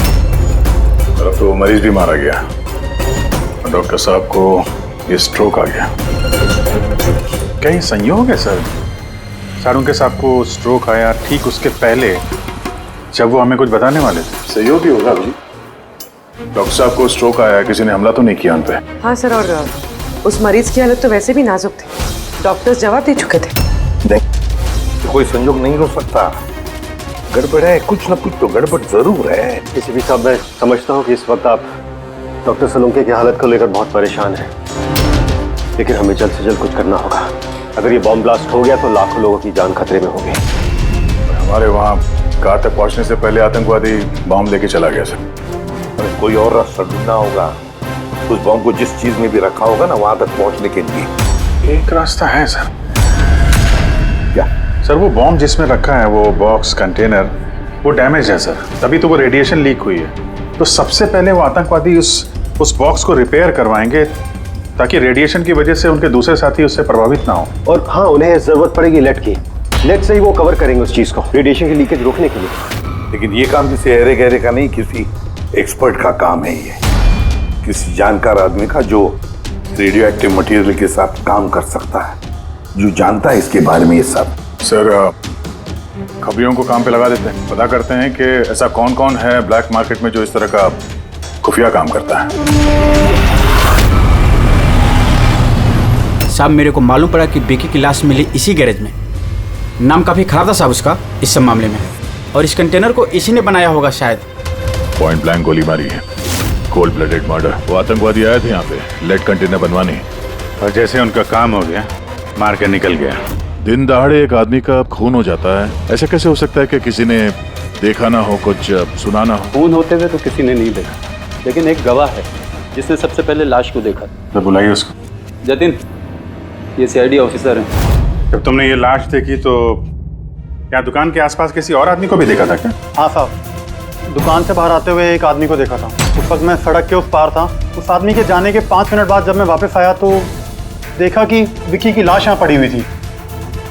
अब तो मरीज भी मारा गया। डॉक्टर साहब को ये स्ट्रोक आ गया। क्या ये संयोग है सर? सर उनके साहब को स्ट्रोक आया ठीक उसके पहले जब वो हमें कुछ बताने वाले थे। सहयोग ही होगा जी। डॉक्टर साहब को स्ट्रोक आया, किसी ने हमला तो नहीं किया उन पे? हाँ सर, और उस मरीज की हालत तो वैसे भी नाजुक थी। डॉक्टर्स जवाब दे चुके थे। नहीं, कोई संयोग नहीं हो सकता। गड़बड़ है, कुछ ना कुछ तो गड़बड़ जरूर है। किसी भी साहब, मैं समझता हूँ कि इस वक्त आप डॉक्टर सलूंके की हालत को लेकर बहुत परेशान हैं, लेकिन हमें जल्द से जल्द कुछ करना होगा। अगर ये बॉम्ब ब्लास्ट हो गया तो लाखों लोगों की जान खतरे में होगी। हमारे वहाँ कार तक पहुँचने से पहले आतंकवादी बॉम्ब लेके चला गया सर। कोई और रास्ता ढूंढना होगा। उस बॉम्ब को जिस चीज में भी रखा होगा ना, वहां तक पहुंचने के लिए एक रास्ता है सर। क्या सर? वो बॉम्ब जिसमें रखा है, वो बॉक्स कंटेनर, वो डैमेज है सर, तभी तो वो रेडिएशन लीक हुई है। तो सबसे पहले वो आतंकवादी उस बॉक्स को रिपेयर करवाएंगे ताकि रेडिएशन की वजह से उनके दूसरे साथी उससे प्रभावित ना हो। और हाँ, उन्हें जरूरत पड़ेगी लेड की। लेड से ही वो कवर करेंगे उस चीज को, रेडिएशन की लीकेज रोकने के लिए। लेकिन ये काम किसी अहरे गहरे का नहीं, किसी एक्सपर्ट का काम है। ये किसी जानकार आदमी का जो रेडियो एक्टिव मटेरियल के साथ काम कर सकता है, जो जानता है इसके बारे में ये सब। सर खबरियों को काम पे लगा देते हैं, पता करते हैं कि ऐसा कौन कौन है ब्लैक मार्केट में जो इस तरह का खुफिया काम करता है। साहब मेरे को मालूम पड़ा कि बेकी की लाश मिली इसी गैरेज में। नाम काफ़ी खराब था साहब उसका इस सब मामले में, और इस कंटेनर को इसी ने बनाया होगा शायद। पॉइंट ब्लैंक गोली मारी है, कोल्ड ब्लडेड मर्डर। वो आतंकवादी आए थे यहाँ पे लेड कंटेनर बनवाने, और जैसे उनका काम हो गया मार के निकल गया। दिन दहाड़े एक आदमी का खून हो जाता है, ऐसा कैसे हो सकता है कि किसी ने देखा ना हो, कुछ सुना ना हो? खून होते हुए तो किसी ने नहीं देखा, लेकिन एक गवाह है जिसने सबसे पहले लाश को देखा। तो बुलाइए उसको। जतिन, ये सीआईडी ऑफिसर है। जब तुमने ये लाश देखी तो क्या दुकान के आसपास किसी और आदमी को भी देखा था क्या? हाँ साहब, दुकान से बाहर आते हुए एक आदमी को देखा था। उस वक्त मैं सड़क के उस पार था। उस आदमी के जाने के 5 मिनट बाद जब मैं वापस आया तो देखा कि विक्की की लाश यहाँ पड़ी हुई थी।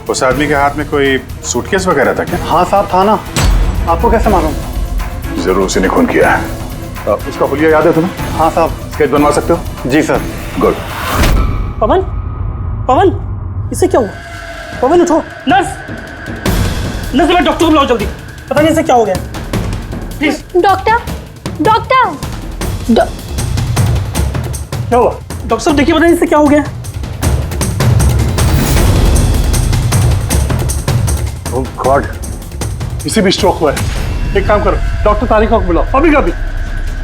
उस आदमी के हाथ में कोई सूटकेस वगैरह था क्या? हाँ साहब, था ना। आपको कैसे मालूम? जरूर उसी ने खून किया है। उसका हुलिया याद है तुम्हें? हाँ साहब। स्केच बनवा सकते हो? जी सर। गुड। पवन, पवन, इसे क्या हुआ? पवन उठो। नर्स, नर्स मैं डॉक्टर को बुलाओ जल्दी। पता नहीं इसे क्या हो गया। प्लीज। Doctor, doctor. क्या हुआ? डॉक्टर साहब देखिए, पता नहीं इसे क्या हो गया। ओह गॉड, इसे भी स्ट्रोक हुआ है। एक काम करो, डॉक्टर तारिका को बुलाओ अभी का भी।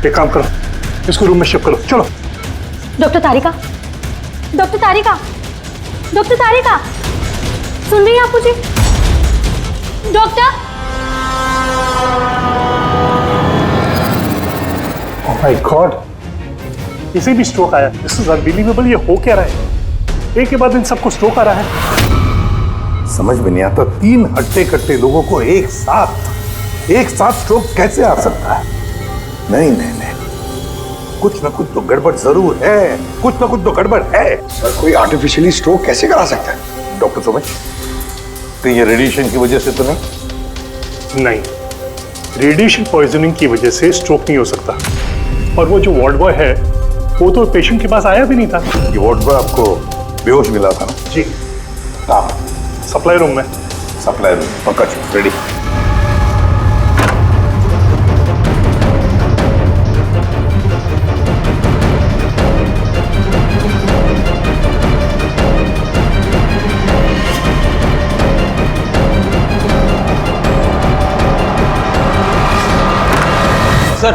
एक काम करो, इसको रूम में शिफ्ट करो। चलो। डॉक्टर तारिका, डॉक्टर तारिका, डॉक्टर तारिका, सुन रही हैं आप मुझे? डॉक्टर। ओह माय गॉड, इसे भी स्ट्रोक आया। This is unbelievable. ये हो क्या रहा है? एक के बाद इन सबको स्ट्रोक आ रहा है। समझ में नहीं आता, 3 हट्टे कट्टे लोगों को एक साथ स्ट्रोक कैसे आ सकता है? नहीं नहीं नहीं, कुछ ना कुछ तो गड़बड़ जरूर है। कुछ ना कुछ तो गड़बड़ है। सर, कोई आर्टिफिशियली स्ट्रोक कैसे करा सकता है? डॉक्टर समझ, तो ये रेडिएशन की वजह से तो नहीं? नहीं, रेडिएशन पॉइजनिंग की वजह से स्ट्रोक नहीं हो सकता। और वो जो वार्ड बॉय है वो तो पेशेंट के पास आया भी नहीं था। ये वार्ड बॉय आपको बेहोश मिला था ना? जी। कहाँ? सप्लाई रूम में। सप्लाई रूम, पक्का रेडी। सर,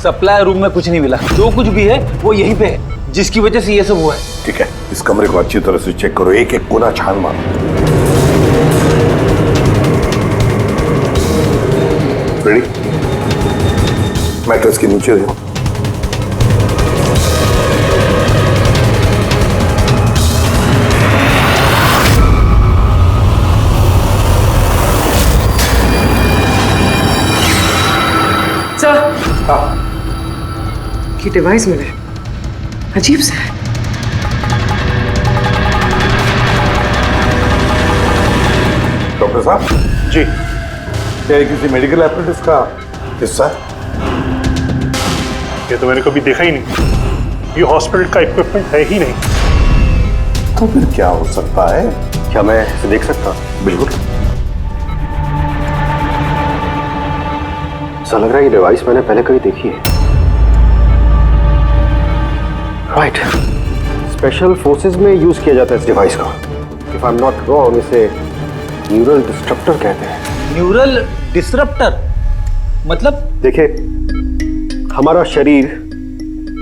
सप्लाई रूम में कुछ नहीं मिला। जो कुछ भी है वो यहीं पे है, जिसकी वजह से ये सब हुआ है। ठीक है, इस कमरे को अच्छी तरह से चेक करो, एक एक कोना छान मारो। रेडी? मैट्रेस के नीचे देखो। ये डिवाइस मिला है, अजीब सा है। डॉक्टर साहब जी, क्या ये किसी मेडिकल एपरेटस का हिस्सा है? ये तो मैंने कभी देखा ही नहीं। ये हॉस्पिटल का इक्विपमेंट है ही नहीं। तो फिर क्या हो सकता है? क्या मैं इसे देख सकता हूँ? बिल्कुल। ऐसा लग रहा है ये डिवाइस मैंने पहले कभी देखी है। राइट, स्पेशल फोर्सेस में यूज किया जाता है इस डिवाइस को। If I am not wrong, इसे न्यूरल डिस्ट्रप्टर कहते हैं। न्यूरल डिसरप्टर मतलब? देखिए, हमारा शरीर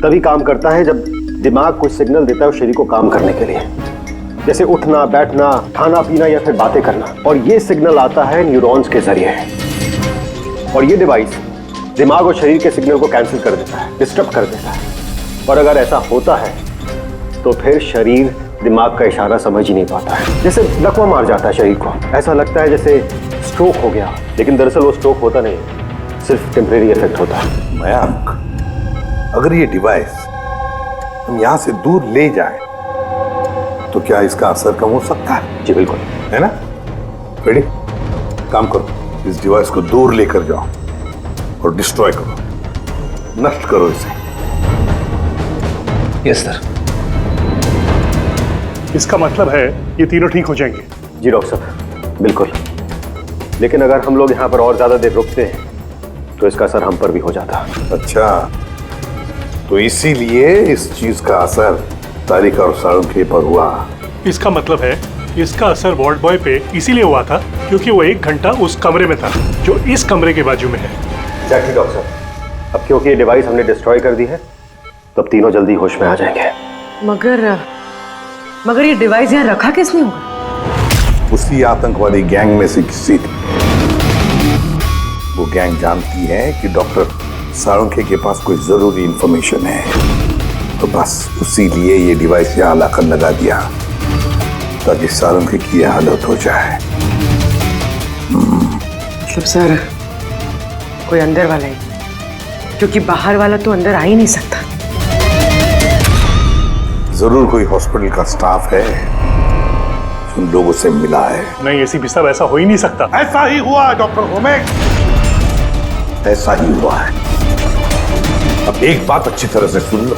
तभी काम करता है जब दिमाग कुछ सिग्नल देता है उस शरीर को काम करने के लिए, जैसे उठना, बैठना, खाना पीना या फिर बातें करना। और ये सिग्नल आता है न्यूरॉन्स के जरिए, और ये डिवाइस दिमाग और शरीर के सिग्नल को कैंसिल कर देता है, डिस्टर्ब कर देता है। और अगर ऐसा होता है तो फिर शरीर दिमाग का इशारा समझ ही नहीं पाता है, जैसे लकवा मार जाता है शरीर को। ऐसा लगता है जैसे स्ट्रोक हो गया, लेकिन दरअसल वो स्ट्रोक होता नहीं, सिर्फ टेम्परेरी इफेक्ट होता है। मयंक, अगर ये डिवाइस हम यहां से दूर ले जाएं, तो क्या इसका असर कम हो सकता है? जी बिल्कुल, है ना? रेडी? काम करो, इस डिवाइस को दूर लेकर जाओ और डिस्ट्रॉय करो, नष्ट करो इसे। Yes sir. इसका मतलब है ये तीनों ठीक हो जाएंगे? जी डॉक्टर साहब, बिल्कुल। लेकिन अगर हम लोग यहाँ पर और ज्यादा देर रुकते हैं तो इसका असर हम पर भी हो जाता। अच्छा, तो इसीलिए इस चीज का असर तारिक और साळुंखे पर हुआ। इसका मतलब है इसका असर वार्ड बॉय पे इसीलिए हुआ था क्योंकि वो 1 घंटा उस कमरे में था जो इस कमरे के बाजू में है। एग्जैक्टली डॉक्टर साहब। अब क्योंकि ये डिवाइस हमने डिस्ट्रॉय कर दी है, तो अब तीनों जल्दी होश में आ जाएंगे। मगर ये डिवाइस यहाँ रखा किसने होगा? उसी आतंकवादी गैंग में से किसी ने। वो गैंग जानती है कि डॉक्टर साळुंखे के पास कोई जरूरी इंफॉर्मेशन है, तो बस उसी लिए ये डिवाइस यहाँ लाकर लगा दिया ताकि साळुंखे की यह हालत हो जाए। मतलब सर, कोई अंदर वाला ही, क्योंकि बाहर वाला तो अंदर आ ही नहीं सकता। जरूर कोई हॉस्पिटल का स्टाफ है जो उन लोगों से मिला है। नहीं, एसीपी साहब, ऐसा हो ही नहीं सकता। ऐसा ही हुआ डॉक्टर होमेक, ऐसा ही हुआ है। अब एक बात अच्छी तरह से सुन लो,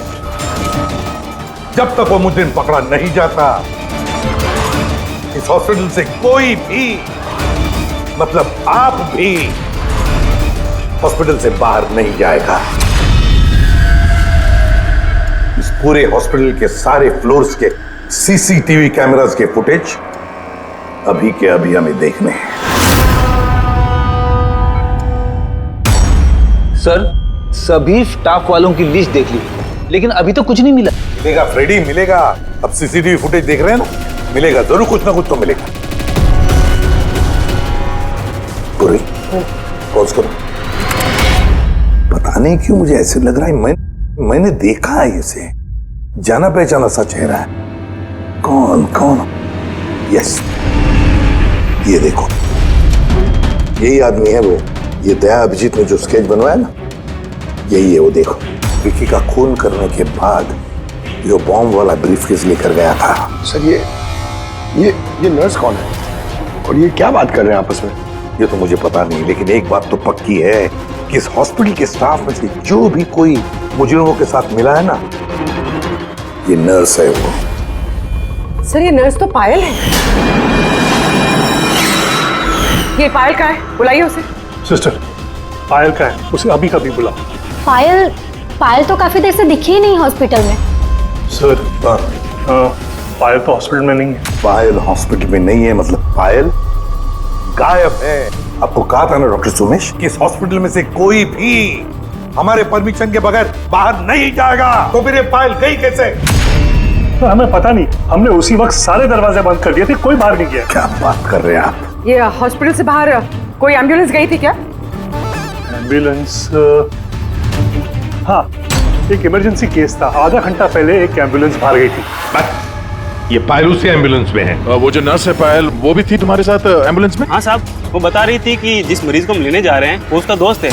जब तक वो मुजरिम पकड़ा नहीं जाता, इस हॉस्पिटल से कोई भी, मतलब आप भी, हॉस्पिटल से बाहर नहीं जाएगा। इस पूरे हॉस्पिटल के सारे फ्लोर्स के सीसीटीवी कैमरास के फुटेज अभी के अभी हमें देखने हैं। सर, सभी स्टाफ वालों की लिस्ट देख ली, लेकिन अभी तो कुछ नहीं मिला। मिलेगा फ्रेडी, मिलेगा। अब सीसीटीवी फुटेज देख रहे हैं ना, मिलेगा जरूर, कुछ ना कुछ तो मिलेगा। पूरी पॉज करो। पता नहीं क्यों मुझे ऐसे लग रहा है मैंने देखा है इसे, जाना पहचाना सा चेहरा है। कौन कौन? यस, ये देखो, यही आदमी है वो। ये दया अभिजीत ने जो स्केच बनवाया ना, यही है वो। देखो, विकी का खून करने के बाद जो बॉम्ब वाला ब्रीफकेस लेकर गया था। सर, ये नर्स कौन है और ये क्या बात कर रहे हैं आपस में? ये तो मुझे पता नहीं, लेकिन एक बात तो पक्की है कि इस हॉस्पिटल के स्टाफ में से जो भी कोई मुजरिमों के साथ मिला है ना, ये नर्स है वो। सर, ये नर्स तो पायल है। ये पायल का है, बुलाइए उसे। सिस्टर, पायल का है, उसे अभी कभी बुलाओ। पायल तो काफी देर से दिखी ही नहीं हॉस्पिटल में। सर, पायल तो हॉस्पिटल में नहीं है। पायल हॉस्पिटल में नहीं है मतलब पायल गायब है। आपको कहा था ना डॉक्टर सुमेश कि इस हॉस्पिटल में से कोई भी हमारे परमिशन के बगैर बाहर नहीं जाएगा। तो फिर ये पायल गई कैसे? तो हमें पता नहीं, हमने उसी वक्त सारे दरवाजे बंद कर दिए थे, कोई बाहर नहीं गया। क्या बात कर रहे हैं आप? ये हॉस्पिटल से बाहर कोई एम्बुलेंस गई थी क्या? एम्बुलेंस हाँ, एक इमरजेंसी केस था। आधा घंटा पहले एक एम्बुलेंस बाहर गई थी। ये पायल उसी एम्बुलेंस में है। वो जो नर्स है पायल, वो भी थी तुम्हारे साथ एम्बुलेंस में? हाँ साहब, वो बता रही थी कि जिस मरीज को हम लेने जा रहे हैं वो उसका दोस्त है,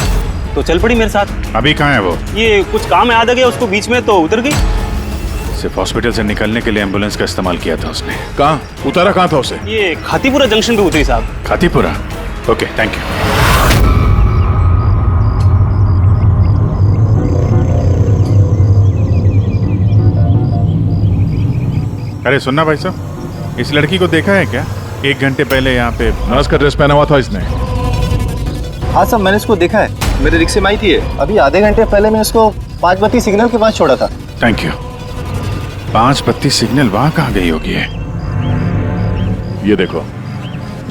तो चल पड़ी मेरे साथ। अभी कहाँ है वो? ये कुछ काम याद आ गया उसको बीच में, तो उतर गई। सिर्फ हॉस्पिटल से निकलने के लिए एम्बुलेंस का इस्तेमाल किया था उसने। कहाँ उतारा, कहाँ था उसे? ये खातीपुरा जंक्शन पे उतरी साहब। खातीपुरा? Okay, thank you. अरे सुनना भाई साहब, इस लड़की को देखा है क्या? 1 घंटे पहले यहाँ पे नर्स का ड्रेस पहना हुआ था इसने। हाँ साहब, मैंने इसको देखा है, मेरे रिक्शे में आई थी। अभी आधे घंटे पहले मैं इसको 5 बत्ती सिग्नल के पास छोड़ा था। Thank you. 5 बत्ती सिग्नल वहां कहाँ गई होगी है? ये देखो,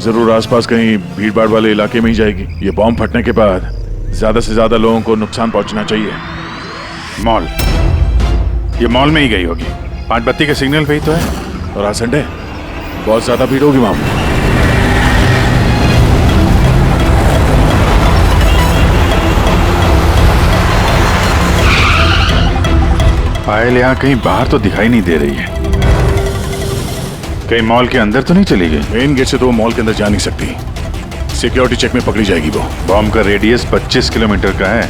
जरूर आसपास कहीं भीड़ भाड़ वाले इलाके में ही जाएगी। ये बॉम्ब फटने के बाद ज्यादा से ज्यादा लोगों को नुकसान पहुंचना चाहिए। मॉल, ये मॉल में ही गई होगी। 5 बत्ती के सिग्नल पे ही तो है। और आज संडे, बहुत ज्यादा भीड़ होगी वहां। पायल यहाँ कहीं बाहर तो दिखाई नहीं दे रही है। कहीं मॉल के अंदर तो नहीं चली गई? मेन गेट से तो वो मॉल के अंदर जा नहीं सकती। सिक्योरिटी चेक में पकड़ी जाएगी वो। बॉम्ब का रेडियस 25 किलोमीटर का है।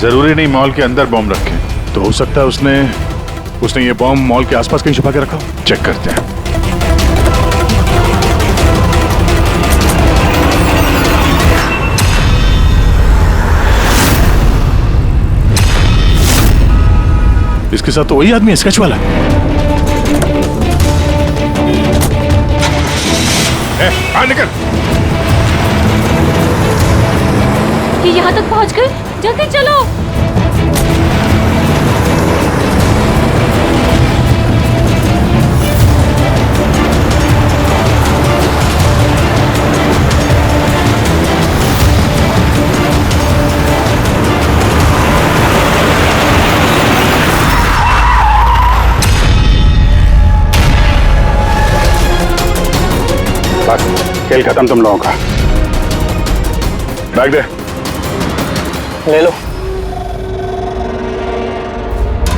जरूरी नहीं मॉल के अंदर बॉम्ब रखे। तो हो सकता है उसने ये बॉम्ब मॉल के आसपास कहीं छुपा के रखा हो। चेक करते हैं। इसके साथ तो वही आदमी है, स्केच वाला। बाहर निकल। ये यहाँ तक पहुँच गए, जल्दी चलो। बस खेल खत्म तुम लोगों का। बैग दे। ले लो।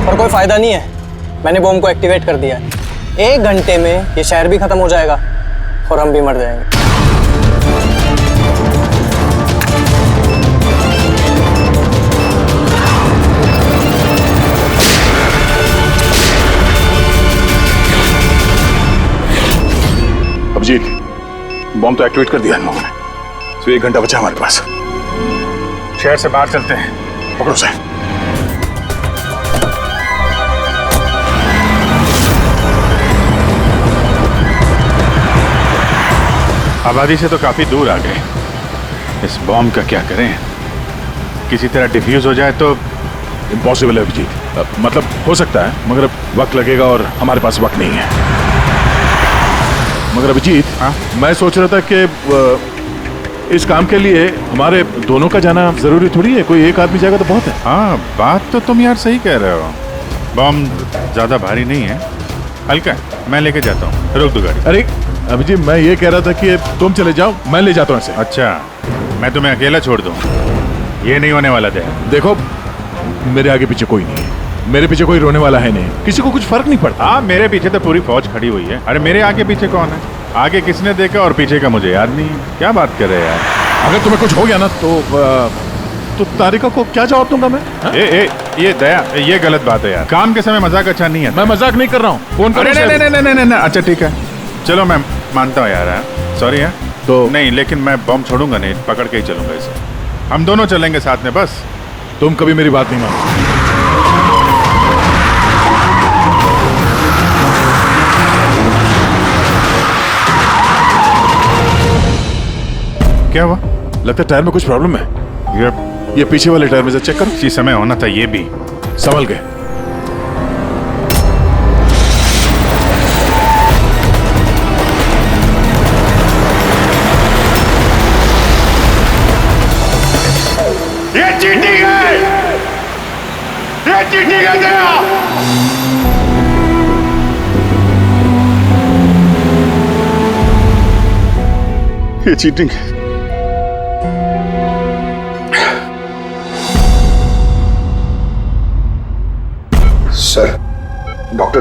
पर कोई फायदा नहीं है, मैंने बॉम्ब को एक्टिवेट कर दिया है। 1 घंटे में ये शहर भी खत्म हो जाएगा और हम भी मर जाएंगे। अभिजीत, बॉम्ब तो एक्टिवेट कर दिया इन लोगों ने, तो 1 घंटा बचा हमारे पास। शहर से बाहर चलते हैं। पकड़ो से। आबादी से तो काफी दूर आ गए। इस बॉम्ब का क्या करें? किसी तरह डिफ्यूज हो जाए तो। इम्पॉसिबल है अभिजीत। मतलब हो सकता है, मगर वक्त लगेगा और हमारे पास वक्त नहीं है। मगर अभिजीत, मैं सोच रहा था कि इस काम के लिए हमारे दोनों का जाना जरूरी थोड़ी है। कोई एक आदमी जाएगा तो बहुत है। हाँ, बात तो तुम यार सही कह रहे हो। बॉम्ब ज्यादा भारी नहीं है, हल्का है। मैं लेके जाता हूँ, रोक दो गाड़ी। अरे अभिजीत, मैं ये कह रहा था कि तुम चले जाओ, मैं ले जाता हूँ इसे। अच्छा, मैं तुम्हें अकेला छोड़ दूँ? ये नहीं होने वाला। देखो, मेरे आगे पीछे कोई नहीं है, मेरे पीछे कोई रोने वाला है नहीं, किसी को कुछ फर्क नहीं पड़ता। हाँ, मेरे पीछे तो पूरी फौज खड़ी हुई है। अरे मेरे आगे पीछे कौन है? आगे किसने देखा और पीछे का मुझे याद नहीं। क्या बात कर रहे हैं यार? अगर तुम्हें कुछ हो गया ना तो तारिका को क्या जवाब दूंगा मैं? ये दया, ये गलत बात है यार। काम के समय मजाक अच्छा नहीं है। मैं मजाक नहीं कर रहा हूँ। फोन करो। नहीं, अच्छा ठीक है, चलो मैं मानता हूँ यार। सॉरी है तो नहीं, लेकिन मैं बॉम्ब छोड़ूंगा नहीं, पकड़ के ही चलूंगा इसे। हम दोनों चलेंगे साथ में। बस तुम कभी मेरी बात नहीं मानो। क्या हुआ? लगता है टायर में कुछ प्रॉब्लम है। ये पीछे वाले टायर में से चेक करो। इसी समय होना था ये भी। संभल गए। ये चीटिंग है, ये चीटिंग है दया। ये चीटिंग है।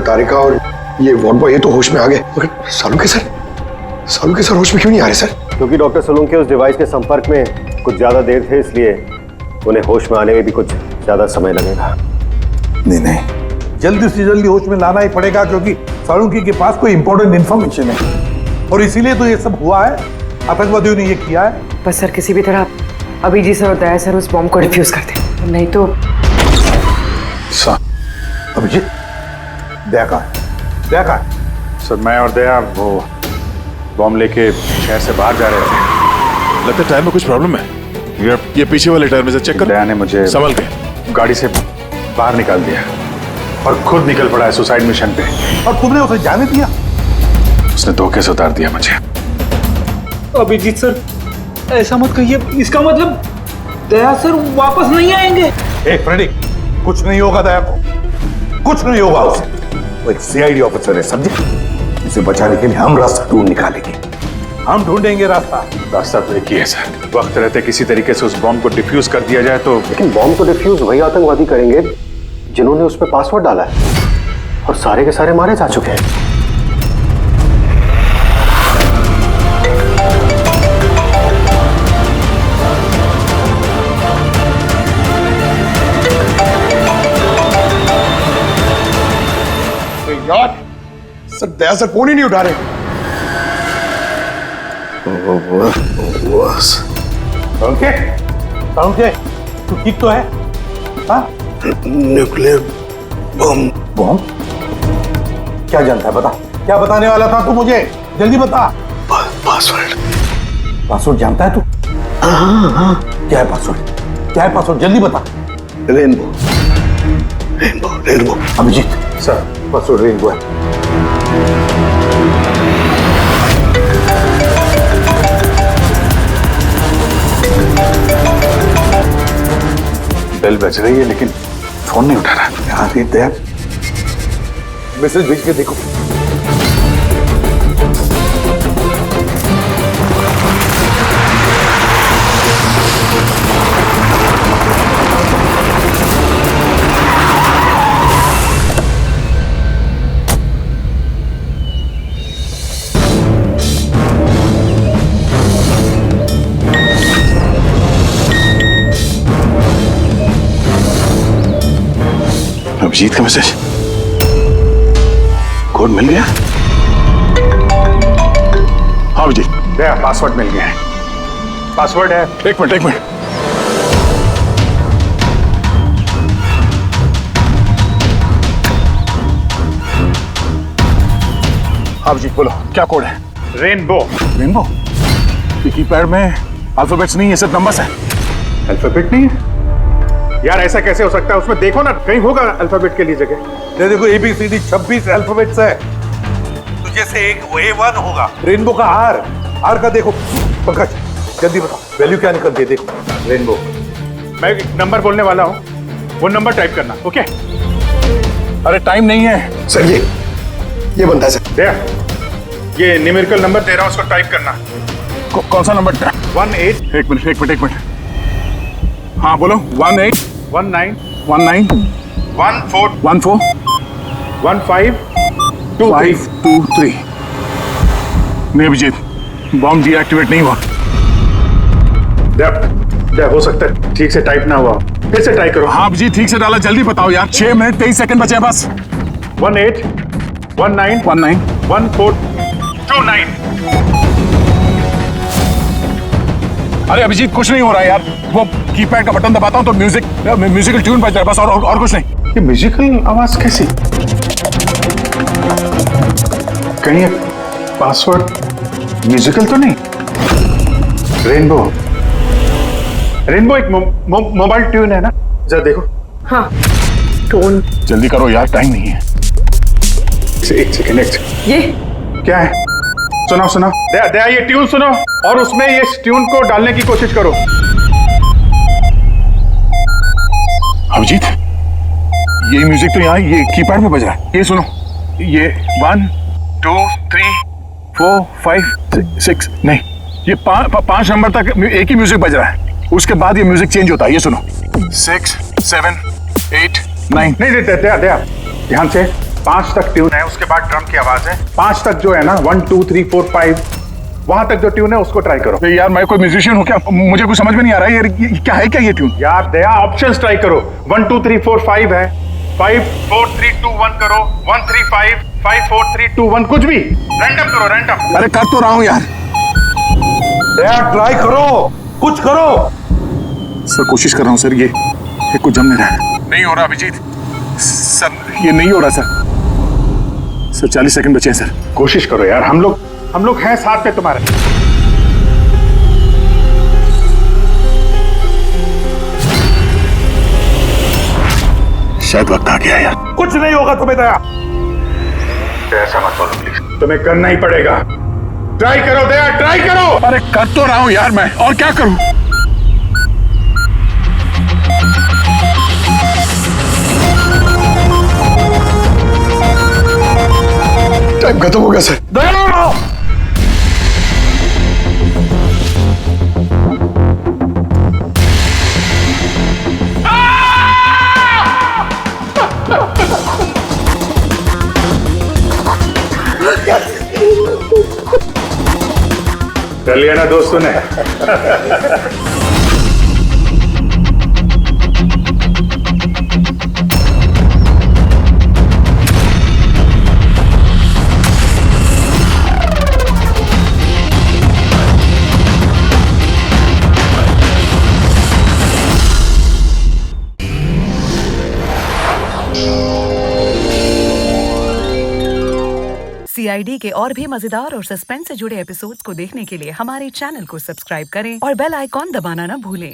तारिका और ये वार्ड बॉय ये तो होश में आ गए, मगर सालू के सर होश में क्यों नहीं आ रहे सर? क्योंकि डॉक्टर सोलंकी उस डिवाइस के संपर्क में कुछ ज्यादा देर थे, इसलिए उन्हें होश में आने में भी कुछ ज्यादा समय लगेगा। नहीं, जल्दी से जल्दी होश में लाना ही पड़ेगा, क्योंकि सालुंकी के पास कोई इंपॉर्टेंट इंफॉर्मेशन है और इसीलिए तो ये सब हुआ है। आतंकवादियों ने ये किया है। बस सर किसी भी तरह अभिजीत सर और दया सर उस बॉम्ब को डिफ्यूज कर दे, नहीं तो। अभिजीत, दया कहाँ है? सर मैं और दया वो बॉम्ब लेके शहर से बाहर जा रहे थे। लगता है टायर में कुछ प्रॉब्लम है। ये पीछे वाले टायर में से चेक कर। दया ने मुझे संभल के गाड़ी से बाहर निकाल दिया और खुद निकल पड़ा है सुसाइड मिशन पे। और तुमने उसे जाने दिया? उसने धोखे से उतार दिया मुझे। अभिजीत सर ऐसा मत कहिए, इसका मतलब दया सर वापस नहीं आएंगे। फ्रेडी, कुछ नहीं होगा दया को, कुछ नहीं होगा उसे। वो एक सीआईडी ऑफिसर है, समझे? उसे बचाने के लिए हम रास्ता ढूंढ निकालेंगे, हम ढूंढेंगे रास्ता। रास्ता तो एक ही है सर, वक्त रहते किसी तरीके से उस बॉम्ब को डिफ्यूज कर दिया जाए तो। लेकिन बॉम्ब को डिफ्यूज वही आतंकवादी करेंगे जिन्होंने उस पर पासवर्ड डाला है, और सारे के सारे मारे जा चुके हैं। यार सर, दया सर फोन ही नहीं उठा रहे। ओके, तू ठीक तो है? हाँ? Nuclear bomb. क्या जानता है, बता। क्या बताने वाला था तू मुझे? जल्दी बता। पासवर्ड जानता है तू? हाँ। क्या है पासवर्ड? जल्दी बता। Rainbow. Abhijit sir, password rainbow है। बेल बज रही है लेकिन फोन नहीं उठा रहा। यार ये दया, मैसेज भेज के देखो। अभिजीत का मैसेज, कोड मिल गया? हाँ अभिजीत, दया पासवर्ड मिल गया है। पासवर्ड है। एक मिनट। अभिजीत बोलो, क्या कोड है? रेनबो। कीपैड में अल्फाबेट्स नहीं है, सिर्फ नंबर्स है। अल्फाबेट नहीं है यार, ऐसा कैसे हो सकता है? उसमें देखो ना, कहीं होगा अल्फाबेट के लिए जगह। देखो ABCD 26 अल्फाबेट्स है, तो जैसे एक A1 होगा। रेनबो का आर का देखो। पंकज जल्दी बताओ, वैल्यू क्या निकलती है? देखो रेनबो। मैं एक नंबर बोलने वाला हूँ, वो नंबर टाइप करना। ओके? अरे टाइम नहीं है सर, ये बनता है सर। दया, ये न्यूमेरिकल नंबर दे रहा हूँ, उसको टाइप करना। कौन सा नंबर? 18। एक मिनट। हाँ बोलो। 18 19 14 15 523। नहीं अभिजीत, बॉम्ब डीएक्टिवेट नहीं हुआ। दया, हो सकता है ठीक से टाइप ना हुआ, फिर से टाइप करो। हाँ अभिजीत, ठीक से डाला, जल्दी बताओ यार। 6 मिनट 23 सेकंड बचे हैं बस। 18 19 1429। अरे अभिजीत कुछ नहीं हो रहा है यार, वो कीपैड का बटन दबाता हूँ तो म्यूजिकल ट्यून बज रहा है बस, और कुछ नहीं। ये म्यूजिकल आवाज कैसी? कहीं ये पासवर्ड म्यूजिकल तो नहीं? रेनबो एक मोबाइल ट्यून है ना? जरा देखो। हाँ, टोन। जल्दी करो यार, टाइम नहीं है। एक सेकंड। ये क्या है? सुनाओ। दया ये ट्यून सुनो और उसमें ये ट्यून को डालने की कोशिश करो। अभिजीत, ये म्यूजिक तो यहाँ ये कीपैड में बज रहा है। ये सुनो, ये 1 2 3 4 5 6 नहीं, ये 5 नंबर तक एक ही म्यूजिक बज रहा है, उसके बाद ये म्यूजिक चेंज होता है। ये सुनो, 6 7 8 9। नहीं दया ध्यान से। 5 तक ट्यून है, उसके बाद ड्रम की आवाज है। 5 तक जो है ना 1 2 3 4 5 वहां तक जो ट्यून है उसको ट्राई करो। यार मैं कोई म्यूजिशियन हूँ क्या? मुझे कुछ समझ में नहीं आ रहा है। ये क्या है, क्या ये ट्यून? यार दया ऑप्शंस ट्राई करो। 1 2 3 4 5 है, 5 4 3 2 1 करो, 1 3 5 5 4 3 2 1, कुछ भी रैंडम करो, रैंडम। अरे कर तो रहा हूँ यार। दया ट्राई करो, कुछ करो। सर कोशिश कर रहा हूँ सर, ये कुछ जम नहीं रहा है। नहीं हो रहा अभिजीत सर, ये नहीं हो रहा सर। 40 सेकंड बचे हैं सर। कोशिश करो यार, हम लोग हैं साथ पे तुम्हारे। शायद वक्त आ गया यार। कुछ नहीं होगा तुम्हें दया। ऐसा मत बोलो प्लीज। तुम्हें करना ही पड़ेगा। ट्राई करो दया, ट्राई करो। अरे कर तो रहा हूं यार मैं, और क्या करूं? टाइम खत्म हो गया सर। दया कर लिया ना दोस्तों ने। CID के और भी मजेदार और सस्पेंस से जुड़े एपिसोड्स को देखने के लिए हमारे चैनल को सब्सक्राइब करें और बेल आइकॉन दबाना ना भूलें।